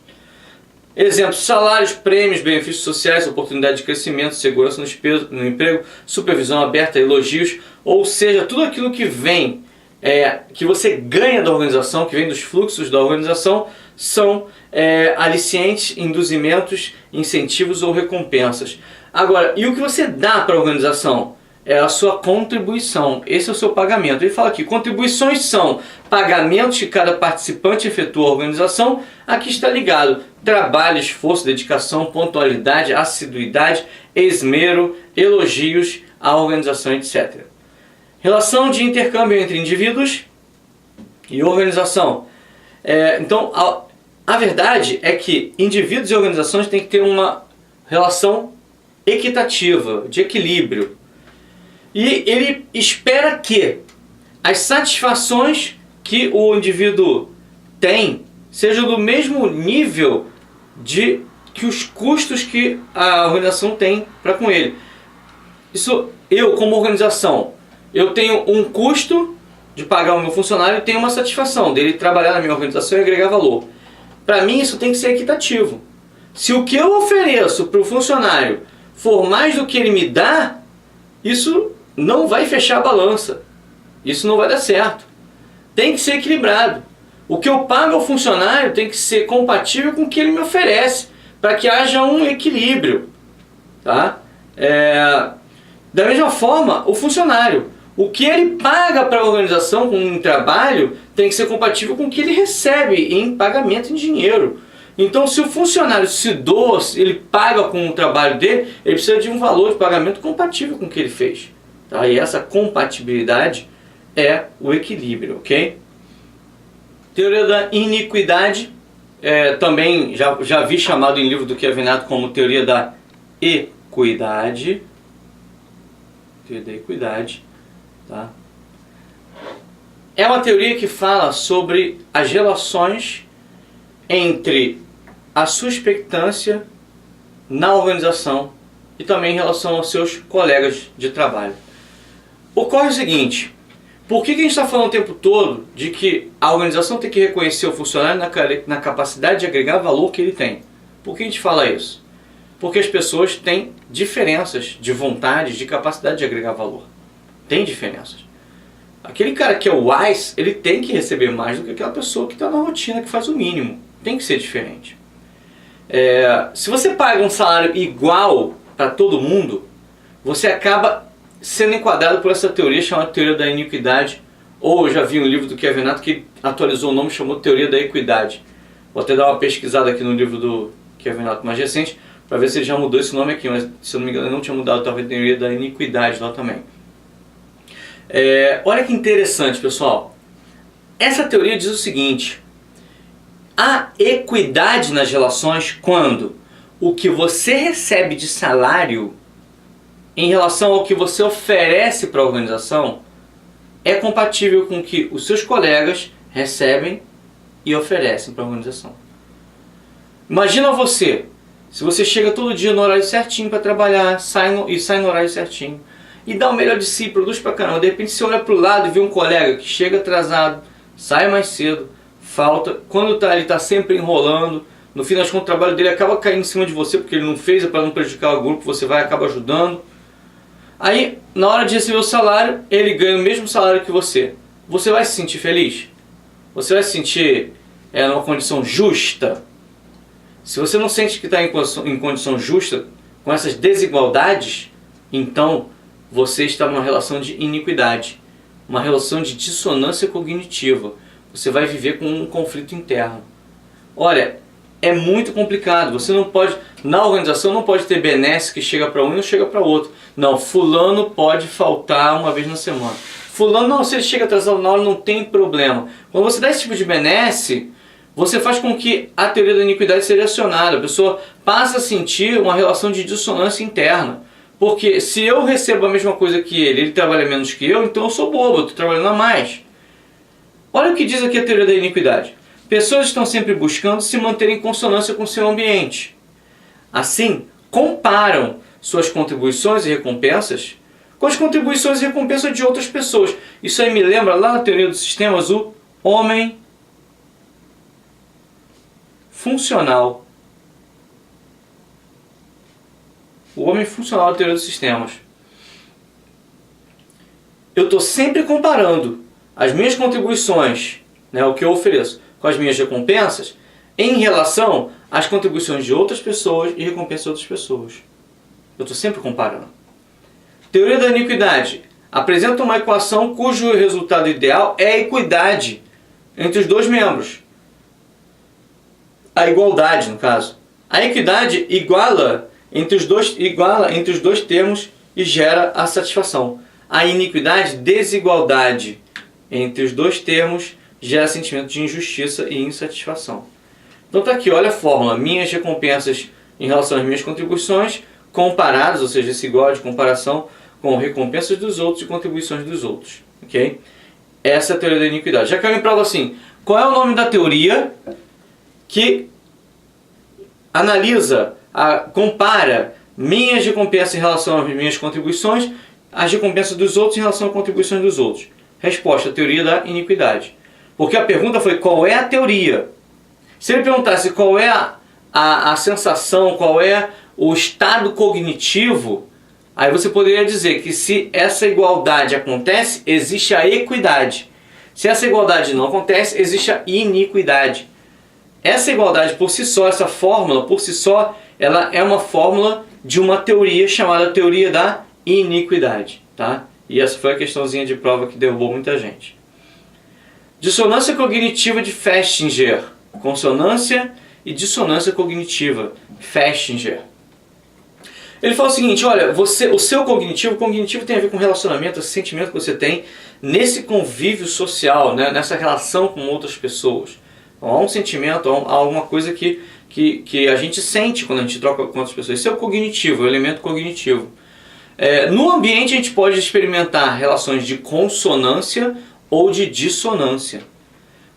Exemplos: salários, prêmios, benefícios sociais, oportunidade de crescimento, segurança no emprego, supervisão aberta, elogios, ou seja, tudo aquilo que vem, que você ganha da organização, que vem dos fluxos da organização, são alicientes, induzimentos, incentivos ou recompensas. Agora, e o que você dá para a organização? É a sua contribuição, esse é o seu pagamento. Ele fala aqui, contribuições são pagamentos que cada participante efetua à organização. Aqui está ligado: trabalho, esforço, dedicação, pontualidade, assiduidade, esmero, elogios à organização, etc. Relação de intercâmbio entre indivíduos e organização. Então, a verdade é que indivíduos e organizações têm que ter uma relação equitativa, de equilíbrio. E ele espera que as satisfações que o indivíduo tem sejam do mesmo nível que os custos que a organização tem para com ele. Isso, eu como organização, eu tenho um custo de pagar o meu funcionário e tenho uma satisfação dele trabalhar na minha organização e agregar valor. Para mim isso tem que ser equitativo. Se o que eu ofereço para o funcionário for mais do que ele me dá, isso não vai fechar a balança. Isso não vai dar certo. Tem que ser equilibrado. O que eu pago ao funcionário tem que ser compatível com o que ele me oferece, para que haja um equilíbrio. Tá? Da mesma forma, o funcionário. O que ele paga para a organização com um trabalho tem que ser compatível com o que ele recebe em pagamento em dinheiro. Então, se o funcionário se doa, ele paga com o trabalho dele, ele precisa de um valor de pagamento compatível com o que ele fez. Tá? E essa compatibilidade é o equilíbrio, ok? Teoria da iniquidade, também já vi chamado em livro do Chiavinato como teoria da equidade. Teoria da equidade, tá? É uma teoria que fala sobre as relações entre a sua expectância na organização e também em relação aos seus colegas de trabalho. Ocorre o seguinte: por que a gente está falando o tempo todo de que a organização tem que reconhecer o funcionário na capacidade de agregar valor que ele tem? Por que a gente fala isso? Porque as pessoas têm diferenças de vontade, de capacidade de agregar valor. Tem diferenças. Aquele cara que é o wise, ele tem que receber mais do que aquela pessoa que está na rotina, que faz o mínimo. Tem que ser diferente. Se você paga um salário igual para todo mundo, você acaba sendo enquadrado por essa teoria chamada teoria da iniquidade. Ou eu já vi um livro do Kevin Nato que atualizou o nome, chamou teoria da equidade. Vou até dar uma pesquisada aqui no livro do Kevin Nato mais recente, para ver se ele já mudou esse nome aqui, mas se eu não me engano ele não tinha mudado, talvez a teoria da iniquidade lá também. Olha que interessante, pessoal. Essa teoria diz o seguinte: há equidade nas relações quando o que você recebe de salário em relação ao que você oferece para a organização é compatível com o que os seus colegas recebem e oferecem para a organização. Imagina você, se você chega todo dia no horário certinho para trabalhar, sai no horário certinho, e dá o melhor de si, produz pra caramba, de repente você olha para o lado e vê um colega que chega atrasado, sai mais cedo, falta, quando ele está sempre enrolando, no fim das contas o trabalho dele acaba caindo em cima de você porque ele não fez, é para não prejudicar o grupo, você vai e acaba ajudando. Aí, na hora de receber o salário, ele ganha o mesmo salário que você. Você vai se sentir feliz? Você vai se sentir numa condição justa? Se você não sente que está em condição justa, com essas desigualdades, então você está numa relação de iniquidade, uma relação de dissonância cognitiva. Você vai viver com um conflito interno. Olha, é muito complicado. Você não pode, na organização não pode ter benesse que chega para um e não chega para outro. Não, fulano pode faltar uma vez na semana. Fulano, não, se ele chega atrasado na hora não tem problema. Quando você dá esse tipo de benesse, você faz com que a teoria da iniquidade seja acionada. A pessoa passa a sentir uma relação de dissonância interna. Porque se eu recebo a mesma coisa que ele trabalha menos que eu, então eu sou bobo, eu estou trabalhando a mais. Olha o que diz aqui a teoria da iniquidade. Pessoas estão sempre buscando se manter em consonância com seu ambiente. Assim, comparam suas contribuições e recompensas com as contribuições e recompensas de outras pessoas. Isso aí me lembra lá na teoria dos sistemas o homem funcional. O homem funcional da teoria dos sistemas. Eu estou sempre comparando as minhas contribuições, o que eu ofereço, com as minhas recompensas, em relação às contribuições de outras pessoas e recompensas de outras pessoas. Eu estou sempre comparando. Teoria da iniquidade apresenta uma equação cujo resultado ideal é a equidade entre os dois membros. A igualdade, no caso. A equidade iguala entre os dois termos e gera a satisfação. A iniquidade, desigualdade entre os dois termos, gera sentimento de injustiça e insatisfação. Então está aqui, olha a fórmula. Minhas recompensas em relação às minhas contribuições comparadas, ou seja, esse igual de comparação com recompensas dos outros e contribuições dos outros. Okay? Essa é a teoria da iniquidade. Já caiu em prova assim, qual é o nome da teoria que analisa, compara minhas recompensas em relação às minhas contribuições, as recompensas dos outros em relação às contribuições dos outros? Resposta, a teoria da iniquidade. Porque a pergunta foi qual é a teoria. Se ele perguntasse qual é a sensação, qual é o estado cognitivo, aí você poderia dizer que se essa igualdade acontece, existe a equidade. Se essa igualdade não acontece, existe a iniquidade. Essa igualdade por si só, essa fórmula por si só, ela é uma fórmula de uma teoria chamada teoria da iniquidade. Tá? E essa foi a questãozinha de prova que derrubou muita gente. Dissonância cognitiva de Festinger. Consonância e dissonância cognitiva. Festinger. Ele fala o seguinte, olha, o seu cognitivo tem a ver com relacionamento, esse sentimento que você tem nesse convívio social, né, nessa relação com outras pessoas. Então, há um sentimento, há alguma coisa que a gente sente quando a gente troca com outras pessoas. Esse é o cognitivo, o elemento cognitivo. No ambiente a gente pode experimentar relações de consonância ou de dissonância.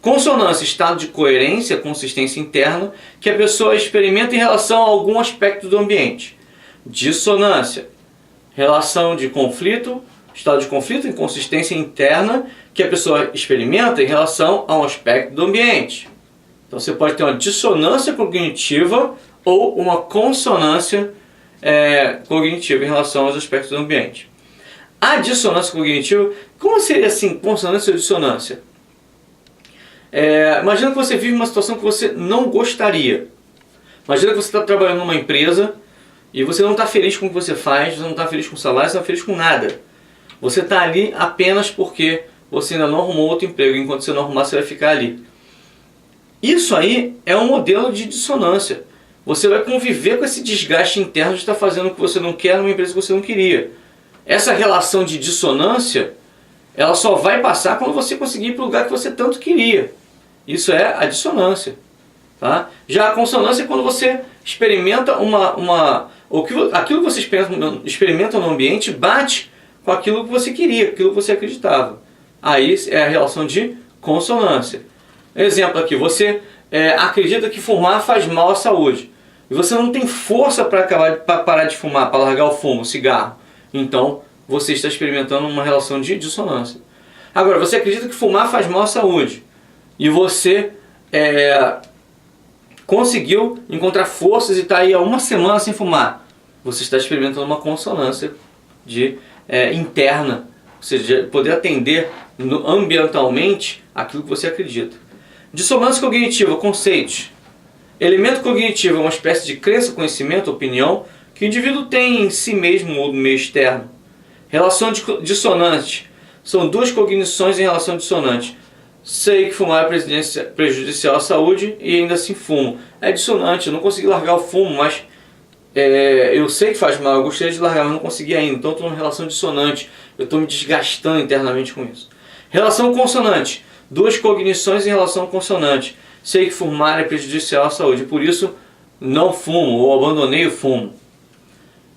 Consonância, estado de coerência, consistência interna, que a pessoa experimenta em relação a algum aspecto do ambiente. Dissonância, relação de conflito, estado de conflito, inconsistência interna, que a pessoa experimenta em relação a um aspecto do ambiente. Então você pode ter uma dissonância cognitiva ou uma consonância cognitiva em relação aos aspectos do ambiente. A dissonância cognitiva, como seria assim, consonância ou dissonância? Imagina que você vive uma situação que você não gostaria. Imagina que você está trabalhando numa empresa e você não está feliz com o que você faz, você não está feliz com o salário, você não está feliz com nada. Você está ali apenas porque você ainda não arrumou outro emprego. Enquanto você não arrumar, você vai ficar ali. Isso aí é um modelo de dissonância. Você vai conviver com esse desgaste interno de estar fazendo o que você não quer numa empresa que você não queria. Essa relação de dissonância, ela só vai passar quando você conseguir ir para o lugar que você tanto queria. Isso é a dissonância. Tá? Já a consonância é quando você experimenta aquilo que você experimenta no ambiente bate com aquilo que você queria, aquilo que você acreditava. Aí é a relação de consonância. Exemplo aqui, você acredita que fumar faz mal à saúde. E você não tem força para parar de fumar, para largar o fumo, o cigarro. Então, você está experimentando uma relação de dissonância. Agora, você acredita que fumar faz mal à saúde. E você conseguiu encontrar forças e está aí há uma semana sem fumar. Você está experimentando uma consonância interna. Ou seja, poder atender ambientalmente aquilo que você acredita. Dissonância cognitiva, conceitos. Elemento cognitivo é uma espécie de crença, conhecimento, opinião que o indivíduo tem em si mesmo ou no meio externo. Relação dissonante. São duas cognições em relação dissonante. Sei que fumar é prejudicial à saúde e ainda assim fumo. É dissonante, eu não consegui largar o fumo, mas eu sei que faz mal, eu gostaria de largar, mas não consegui ainda. Então estou numa relação dissonante, eu estou me desgastando internamente com isso. Relação consonante. Duas cognições em relação consonante. Sei que fumar é prejudicial à saúde, por isso não fumo ou abandonei o fumo.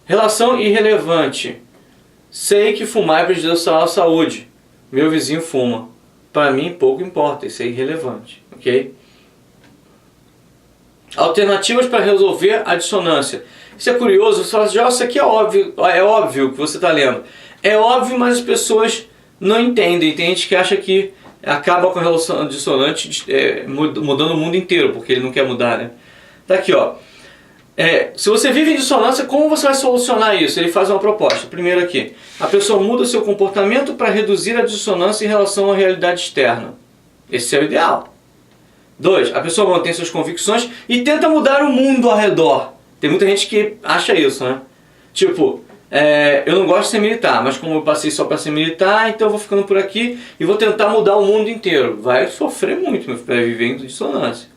Relação irrelevante. Sei que fumar é prejudicial à saúde. Meu vizinho fuma. Para mim pouco importa, isso é irrelevante. Ok? Alternativas para resolver a dissonância. Isso é curioso, você fala assim, isso aqui é óbvio que você está lendo. É óbvio, mas as pessoas não entendem. Tem gente que acha que acaba com a relação dissonante mudando o mundo inteiro, porque ele não quer mudar, né? Tá aqui, ó. Se você vive em dissonância, como você vai solucionar isso? Ele faz uma proposta. Primeiro aqui, a pessoa muda seu comportamento para reduzir a dissonância em relação à realidade externa. Esse é o ideal. 2, a pessoa mantém suas convicções e tenta mudar o mundo ao redor. Tem muita gente que acha isso, né? Tipo, eu não gosto de ser militar, mas como eu passei só para ser militar, então eu vou ficando por aqui e vou tentar mudar o mundo inteiro. Vai sofrer muito, meu filho, vai viver em dissonância.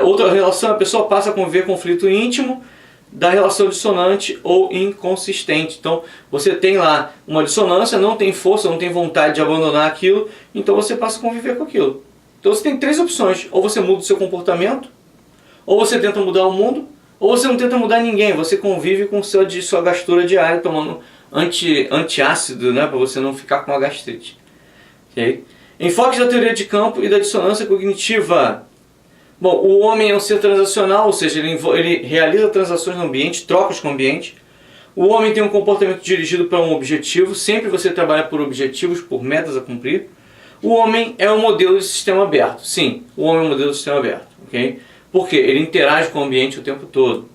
Outra relação, a pessoa passa a conviver conflito íntimo da relação dissonante ou inconsistente. Então, você tem lá uma dissonância, não tem força, não tem vontade de abandonar aquilo, então você passa a conviver com aquilo. Então, você tem 3 opções. Ou você muda o seu comportamento, ou você tenta mudar o mundo, ou você não tenta mudar ninguém. Você convive com sua gastura diária, tomando antiácido, né, para você não ficar com a gastrite. Okay? Enfoques da teoria de campo e da dissonância cognitiva. Bom, o homem é um ser transacional, ou seja, ele realiza transações no ambiente, trocas com o ambiente. O homem tem um comportamento dirigido para um objetivo, sempre você trabalha por objetivos, por metas a cumprir. O homem é um modelo de sistema aberto. Sim, o homem é um modelo de sistema aberto. Okay? Por quê? Ele interage com o ambiente o tempo todo.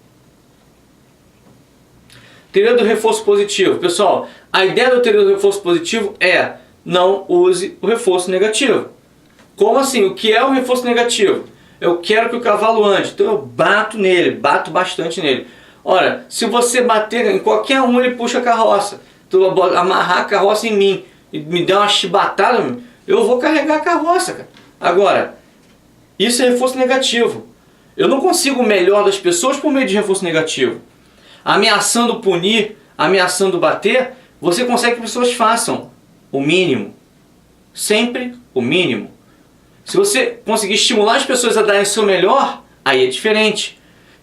Teoria do reforço positivo. Pessoal, a ideia da teoria do reforço positivo é não use o reforço negativo. Como assim? O que é o reforço negativo? Eu quero que o cavalo ande, então eu bato nele, bato bastante nele. Ora, se você bater em qualquer um, ele puxa a carroça. Tu amarrar a carroça em mim e me der uma chibatada, eu vou carregar a carroça, cara. Agora, isso é reforço negativo. Eu não consigo o melhor das pessoas por meio de reforço negativo. Ameaçando punir, ameaçando bater, você consegue que as pessoas façam o mínimo. Sempre o mínimo. Se você conseguir estimular as pessoas a darem o seu melhor, aí é diferente.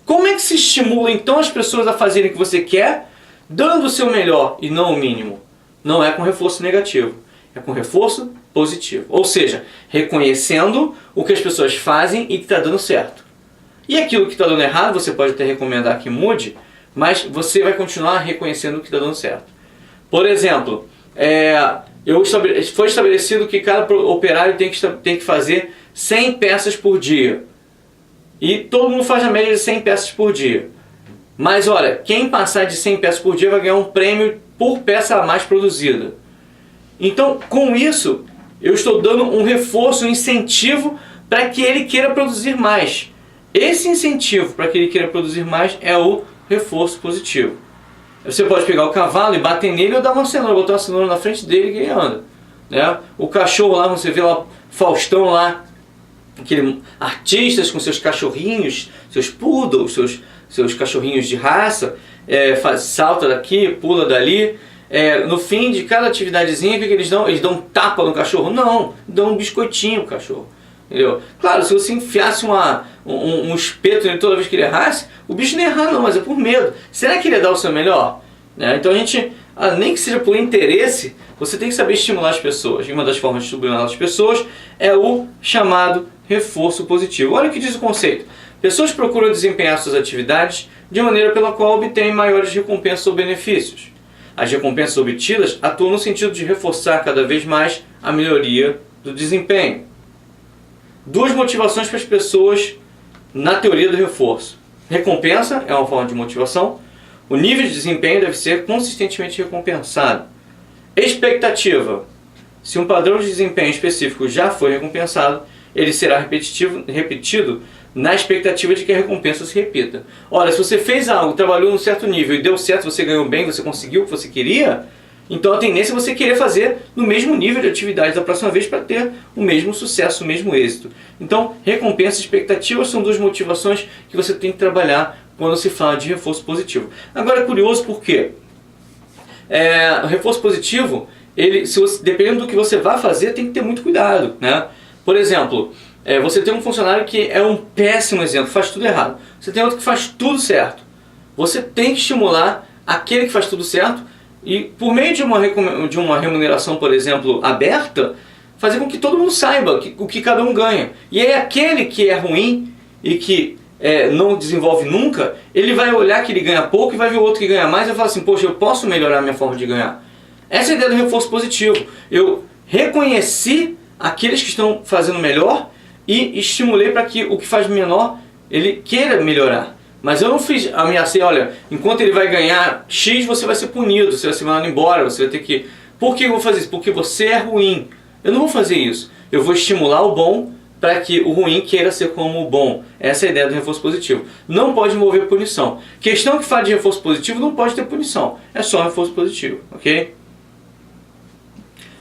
Como é que se estimula então as pessoas a fazerem o que você quer, dando o seu melhor e não o mínimo? Não é com reforço negativo, é com reforço positivo. Ou seja, reconhecendo o que as pessoas fazem e que está dando certo. E aquilo que está dando errado, você pode até recomendar que mude, mas você vai continuar reconhecendo o que está dando certo. Por exemplo, foi estabelecido que cada operário tem que fazer 100 peças por dia. E todo mundo faz a média de 100 peças por dia. Mas olha, quem passar de 100 peças por dia vai ganhar um prêmio por peça a mais produzida. Então, com isso, eu estou dando um reforço, um incentivo para que ele queira produzir mais. Esse incentivo para que ele queira produzir mais é o reforço positivo. Você pode pegar o cavalo e bater nele ou dar uma cenoura, botar uma cenoura na frente dele e ele anda. Né? O cachorro lá, você vê lá, Faustão lá, artistas com seus cachorrinhos, seus poodles, seus cachorrinhos de raça, salta daqui, pula dali. No fim de cada atividadezinha, o que eles dão? Eles dão um tapa no cachorro? Não, dão um biscoitinho no cachorro. Entendeu? Claro, se você enfiasse um espeto nele toda vez que ele errasse, o bicho não ia errar não, mas é por medo. Será que ele ia dar o seu melhor? Então a gente, nem que seja por interesse, você tem que saber estimular as pessoas. E uma das formas de estimular as pessoas é o chamado reforço positivo. Olha o que diz o conceito. Pessoas procuram desempenhar suas atividades de maneira pela qual obtêm maiores recompensas ou benefícios. As recompensas obtidas atuam no sentido de reforçar cada vez mais a melhoria do desempenho. Duas motivações para as pessoas na teoria do reforço. Recompensa é uma forma de motivação. O nível de desempenho deve ser consistentemente recompensado. Expectativa. Se um padrão de desempenho específico já foi recompensado, ele será repetido na expectativa de que a recompensa se repita. Olha, se você fez algo, trabalhou num certo nível e deu certo, você ganhou bem, você conseguiu o que você queria, então a tendência é você querer fazer no mesmo nível de atividade da próxima vez para ter o mesmo sucesso, o mesmo êxito. Então, recompensa e expectativa são duas motivações que você tem que trabalhar quando se fala de reforço positivo. Agora é curioso porque o reforço positivo, dependendo do que você vai fazer, tem que ter muito cuidado, né? Por exemplo, você tem um funcionário que é um péssimo exemplo, faz tudo errado. Você tem outro que faz tudo certo. Você tem que estimular aquele que faz tudo certo e, por meio de uma remuneração, por exemplo, aberta, fazer com que todo mundo saiba o que cada um ganha. E aí aquele que é ruim e que não desenvolve nunca, ele vai olhar que ele ganha pouco e vai ver o outro que ganha mais e vai falar assim, poxa, eu posso melhorar a minha forma de ganhar. Essa é a ideia do reforço positivo. Eu reconheci aqueles que estão fazendo melhor e estimulei para que o que faz menor, ele queira melhorar. Mas eu não ameacei, olha, enquanto ele vai ganhar X, você vai ser punido, você vai ser mandado embora, você vai ter que... Por que eu vou fazer isso? Porque você é ruim. Eu não vou fazer isso. Eu vou estimular o bom para que o ruim queira ser como o bom. Essa é a ideia do reforço positivo. Não pode envolver punição. Questão que fala de reforço positivo não pode ter punição. É só reforço positivo, ok?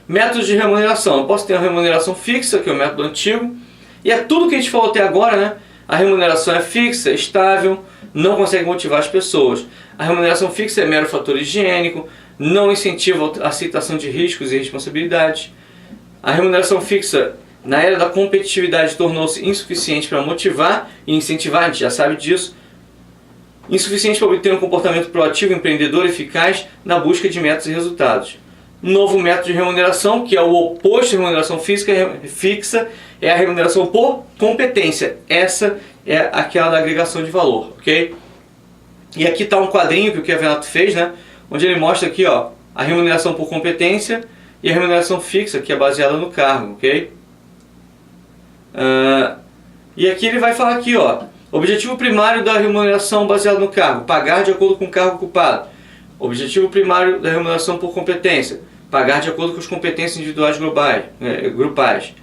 Métodos de remuneração. Eu posso ter uma remuneração fixa, que é o método antigo. E é tudo que a gente falou até agora, né? A remuneração é fixa, estável, não consegue motivar as pessoas. A remuneração fixa é mero fator higiênico, não incentiva a aceitação de riscos e responsabilidades. A remuneração fixa, na era da competitividade, tornou-se insuficiente para motivar e incentivar, a gente já sabe disso. Insuficiente para obter um comportamento proativo, empreendedor, eficaz na busca de metas e resultados. Novo método de remuneração, que é o oposto de remuneração fixa, é a remuneração por competência. Essa é aquela da agregação de valor, ok? E aqui está um quadrinho que o Kevin Renato fez, né? Onde ele mostra aqui, ó, a remuneração por competência e a remuneração fixa, que é baseada no cargo, ok? E aqui ele vai falar aqui, ó, objetivo primário da remuneração baseada no cargo, pagar de acordo com o cargo ocupado. Objetivo primário da remuneração por competência, pagar de acordo com as competências individuais grupais.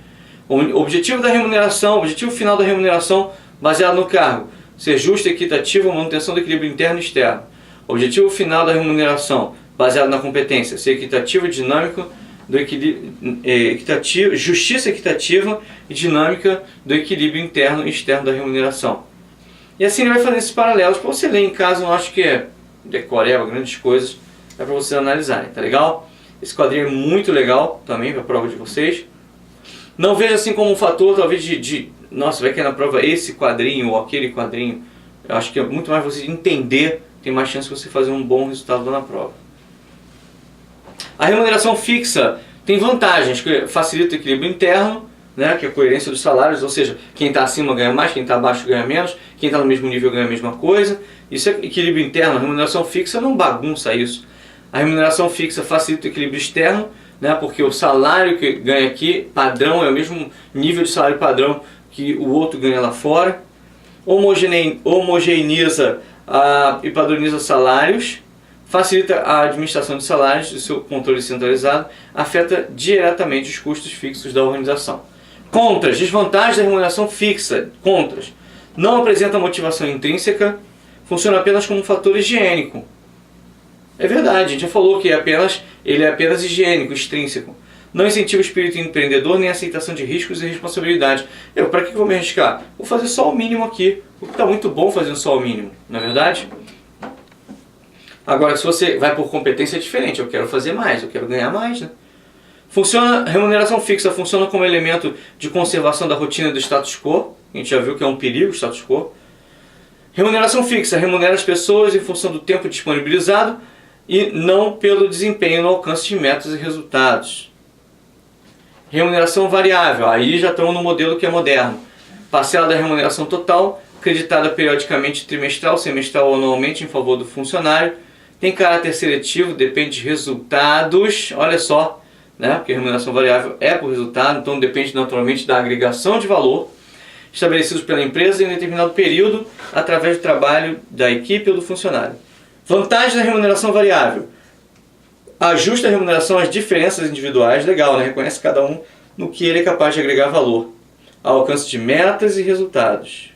Objetivo da remuneração, objetivo final da remuneração baseado no cargo, ser justo, equitativo, manutenção do equilíbrio interno e externo. Objetivo final da remuneração baseado na competência, ser equitativo e dinâmico do equilíbrio, justiça equitativa e dinâmica do equilíbrio interno e externo da remuneração. E assim ele vai fazer esses paralelos para você ler em casa. Eu acho que é decoreba, grandes coisas, é para vocês analisarem, tá legal? Esse quadrinho é muito legal também para a prova de vocês. Não veja assim como um fator, talvez, nossa, vai cair na prova esse quadrinho ou aquele quadrinho. Eu acho que é muito mais você entender, tem mais chance de você fazer um bom resultado lá na prova. A remuneração fixa tem vantagens, que facilita o equilíbrio interno, né, que é a coerência dos salários, ou seja, quem está acima ganha mais, quem está abaixo ganha menos, quem está no mesmo nível ganha a mesma coisa. Isso é equilíbrio interno. A remuneração fixa não bagunça isso. A remuneração fixa facilita o equilíbrio externo, né, porque o salário que ganha aqui, padrão, é o mesmo nível de salário padrão que o outro ganha lá fora. Homogeneiza e padroniza salários, facilita a administração de salários e seu controle centralizado, afeta diretamente os custos fixos da organização. Contras, desvantagens da remuneração fixa. Contras, não apresenta motivação intrínseca, funciona apenas como um fator higiênico. É verdade, a gente já falou que ele é apenas higiênico, extrínseco. Não incentiva o espírito empreendedor nem a aceitação de riscos e responsabilidades. Para que eu vou me arriscar? Vou fazer só o mínimo aqui. Porque está muito bom fazendo só o mínimo, não é verdade? Agora, se você vai por competência, é diferente. Eu quero fazer mais, eu quero ganhar mais, né? Remuneração fixa funciona como elemento de conservação da rotina do status quo. A gente já viu que é um perigo o status quo. Remuneração fixa remunera as pessoas em função do tempo disponibilizado e não pelo desempenho no alcance de metas e resultados. Remuneração variável, aí já estamos no modelo que é moderno. Parcela da remuneração total, creditada periodicamente trimestral, semestral ou anualmente em favor do funcionário. Tem caráter seletivo, depende de resultados. Olha só, né? Porque a remuneração variável é por resultado, então depende naturalmente da agregação de valor estabelecidos pela empresa em um determinado período através do trabalho da equipe ou do funcionário. Vantagem da remuneração variável. Ajusta a remuneração às diferenças individuais, legal, né? Reconhece cada um no que ele é capaz de agregar valor, ao alcance de metas e resultados.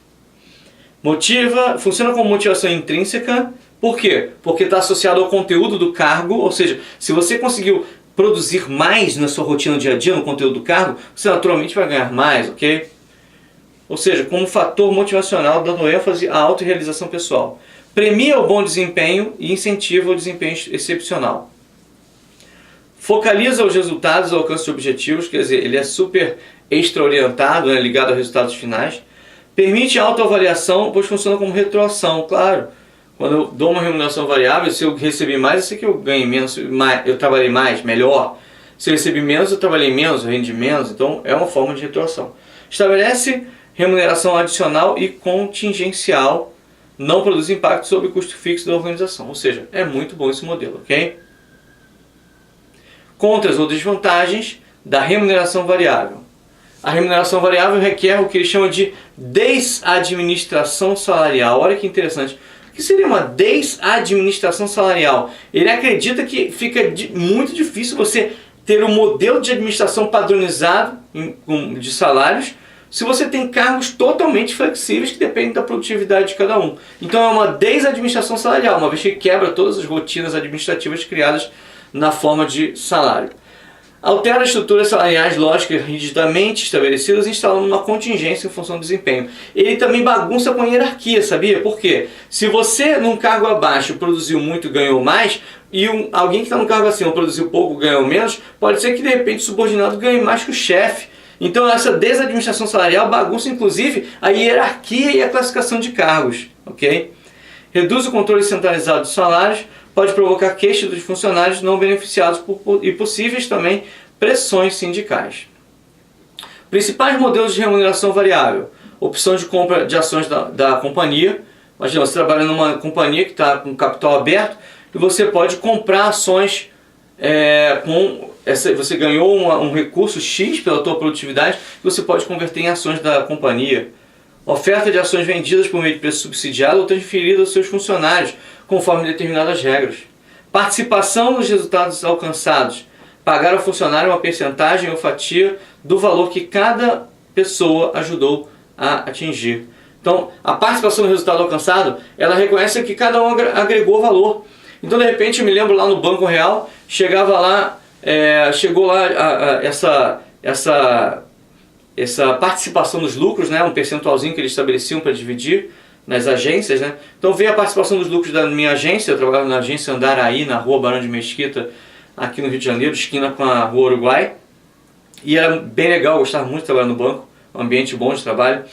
Funciona como motivação intrínseca, por quê? Porque está associado ao conteúdo do cargo, ou seja, se você conseguiu produzir mais na sua rotina dia a dia, no conteúdo do cargo, você naturalmente vai ganhar mais, ok? Ou seja, como fator motivacional, dando ênfase à autorrealização pessoal. Premia o bom desempenho e incentiva o desempenho excepcional. Focaliza os resultados ao alcance de objetivos, quer dizer, ele é super extra-orientado, né, ligado a resultados finais. Permite autoavaliação, pois funciona como retroação, claro. Quando eu dou uma remuneração variável, se eu recebi mais, eu sei que eu ganhei menos, eu trabalhei mais, melhor. Se eu recebi menos, eu trabalhei menos, eu rendi menos, então é uma forma de retroação. Estabelece remuneração adicional e contingencial, não produz impacto sobre o custo fixo da organização, ou seja, é muito bom esse modelo, ok? Contras ou desvantagens da remuneração variável. A remuneração variável requer o que ele chama de desadministração salarial. Olha que interessante. O que seria uma desadministração salarial? Ele acredita que fica muito difícil você ter um modelo de administração padronizado de salários se você tem cargos totalmente flexíveis que dependem da produtividade de cada um. Então é uma desadministração salarial, uma vez que quebra todas as rotinas administrativas criadas na forma de salário. Altera as estruturas salariais lógicas rigidamente estabelecidas, instalando uma contingência em função do desempenho. Ele também bagunça com a hierarquia, sabia? Por quê? Se você, num cargo abaixo, produziu muito e ganhou mais, e alguém que está no cargo acima produziu pouco e ganhou menos, pode ser que de repente o subordinado ganhe mais que o chefe. Então essa desadministração salarial bagunça inclusive a hierarquia e a classificação de cargos. Ok? Reduz o controle centralizado dos salários, pode provocar queixas dos funcionários não beneficiados e possíveis também pressões sindicais. Principais modelos de remuneração variável. Opção de compra de ações da companhia. Imagina, você trabalha numa companhia que está com capital aberto e você pode comprar ações você ganhou um recurso X pela tua produtividade que você pode converter em ações da companhia. Oferta de ações vendidas por meio de preço subsidiado ou transferidas aos seus funcionários, conforme determinadas regras. Participação nos resultados alcançados. Pagar ao funcionário uma percentagem ou fatia do valor que cada pessoa ajudou a atingir. Então, a participação no resultado alcançado, ela reconhece que cada um agregou valor. Então, de repente, eu me lembro lá no Banco Real, chegou lá essa participação nos lucros, né, um percentualzinho que eles estabeleciam para dividir nas agências, né? Então veio a participação dos lucros da minha agência. Eu trabalhava na agência Andaraí, na rua Barão de Mesquita, aqui no Rio de Janeiro, esquina com a rua Uruguai. E era bem legal, eu gostava muito de trabalhar no banco, um ambiente bom de trabalho.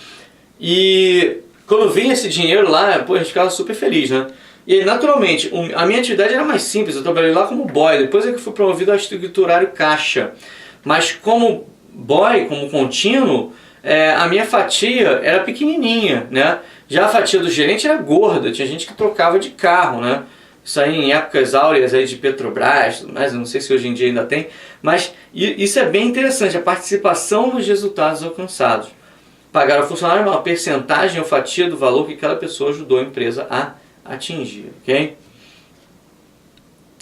E quando vinha esse dinheiro lá, a gente ficava super feliz, né? E naturalmente, a minha atividade era mais simples, eu trabalhei lá como boy, depois é que fui promovido a escriturário caixa. Mas como boy, como contínuo, a minha fatia era pequenininha, né? Já a fatia do gerente era gorda, tinha gente que trocava de carro, né? Isso aí em épocas áureas aí de Petrobras, mas eu não sei se hoje em dia ainda tem, mas isso é bem interessante, a participação nos resultados alcançados. Pagar ao funcionário uma percentagem ou fatia do valor que cada pessoa ajudou a empresa a atingir, ok?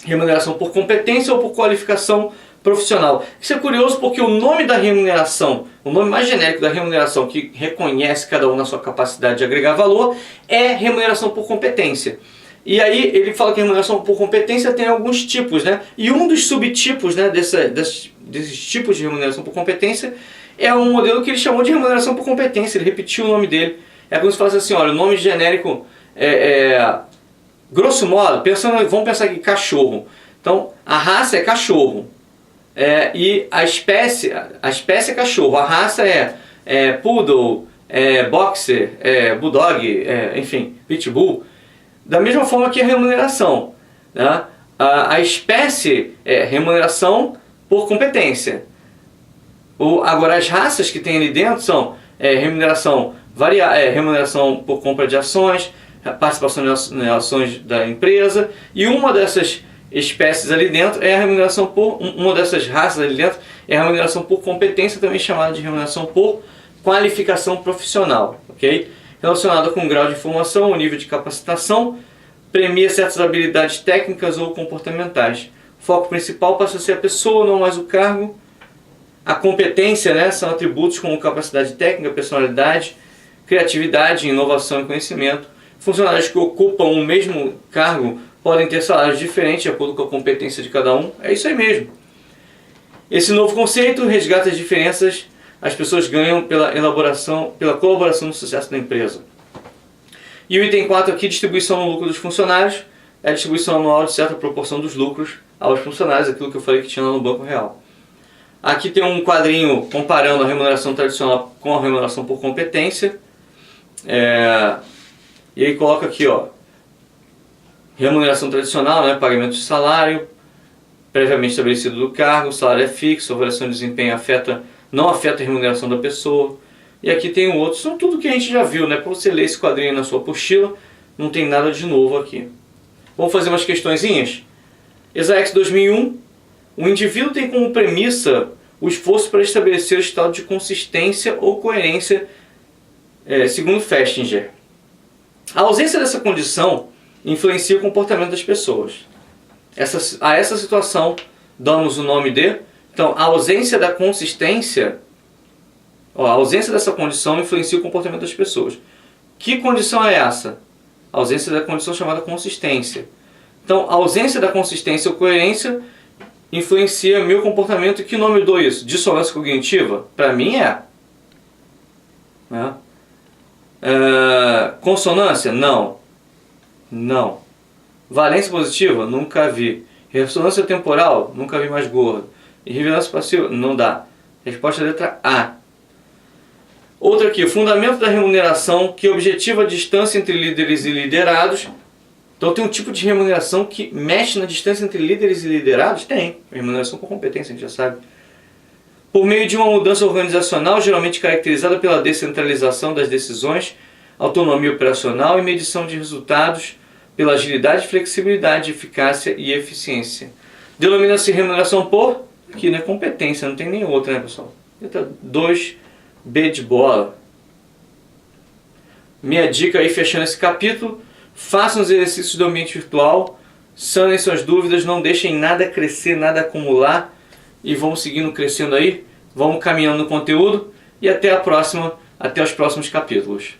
Remuneração por competência ou por qualificação profissional. Isso é curioso porque o nome da remuneração, o nome mais genérico da remuneração, que reconhece cada um na sua capacidade de agregar valor, é remuneração por competência. E aí ele fala que a remuneração por competência tem alguns tipos, né? E um dos subtipos, né, desses tipos de remuneração por competência é um modelo que ele chamou de remuneração por competência. Ele repetiu o nome dele. É como se falasse assim, olha, o nome genérico grosso modo, vamos pensar aqui, cachorro. Então, a raça é cachorro. E a espécie é cachorro. A raça é poodle, boxer, bulldog, enfim, pitbull. Da mesma forma que a remuneração, né? A espécie é remuneração por competência. Agora, as raças que tem ali dentro são remuneração por compra de ações, participação em ações da empresa, e uma dessas espécies ali dentro é a remuneração uma dessas raças ali dentro é a remuneração por competência, também chamada de remuneração por qualificação profissional, ok? Relacionada com o grau de formação, o nível de capacitação, premia certas habilidades técnicas ou comportamentais. O foco principal passa a ser a pessoa, não mais o cargo. A competência, né, são atributos como capacidade técnica, personalidade, criatividade, inovação e conhecimento. Funcionários que ocupam o mesmo cargo podem ter salários diferentes de acordo com a competência de cada um. É isso aí mesmo. Esse novo conceito resgata as diferenças. As pessoas ganham pela colaboração no sucesso da empresa. E o item 4 aqui, distribuição no lucro dos funcionários, é a distribuição anual de certa proporção dos lucros aos funcionários, aquilo que eu falei que tinha lá no Banco Real. Aqui tem um quadrinho comparando a remuneração tradicional com a remuneração por competência. E aí coloca aqui, ó, remuneração tradicional, né, pagamento de salário, previamente estabelecido do cargo, o salário é fixo, a avaliação de desempenho não afeta a remuneração da pessoa. E aqui tem o outro, são tudo que a gente já viu, né? Para você ler esse quadrinho na sua apostila, não tem nada de novo aqui. Vamos fazer umas questõezinhas? Exaex 2001, o indivíduo tem como premissa o esforço para estabelecer o estado de consistência ou coerência, segundo Festinger. A ausência dessa condição influencia o comportamento das pessoas. A essa situação damos o nome de... Então, a ausência da consistência, a ausência dessa condição influencia o comportamento das pessoas. Que condição é essa? A ausência da condição chamada consistência. Então, a ausência da consistência ou coerência influencia meu comportamento. Que nome eu dou isso? Dissonância cognitiva? Para mim né? Consonância? Não. Valência positiva? Nunca vi. Ressonância temporal? Nunca vi mais gordo. Irrelevância passiva? Não dá. Resposta letra A. Outra aqui, fundamento da remuneração que objetiva a distância entre líderes e liderados. Então tem um tipo de remuneração que mexe na distância entre líderes e liderados? Tem. Remuneração por competência, a gente já sabe. Por meio de uma mudança organizacional, geralmente caracterizada pela descentralização das decisões, autonomia operacional e medição de resultados, pela agilidade, flexibilidade, eficácia e eficiência. Denomina-se remuneração por... Aqui, né? Competência, não tem nem outra, né, pessoal? Letra 2B de bola. Minha dica aí, fechando esse capítulo, façam os exercícios do ambiente virtual, sanem suas dúvidas, não deixem nada crescer, nada acumular, e vamos seguindo crescendo aí, vamos caminhando no conteúdo, e até a próxima, até os próximos capítulos.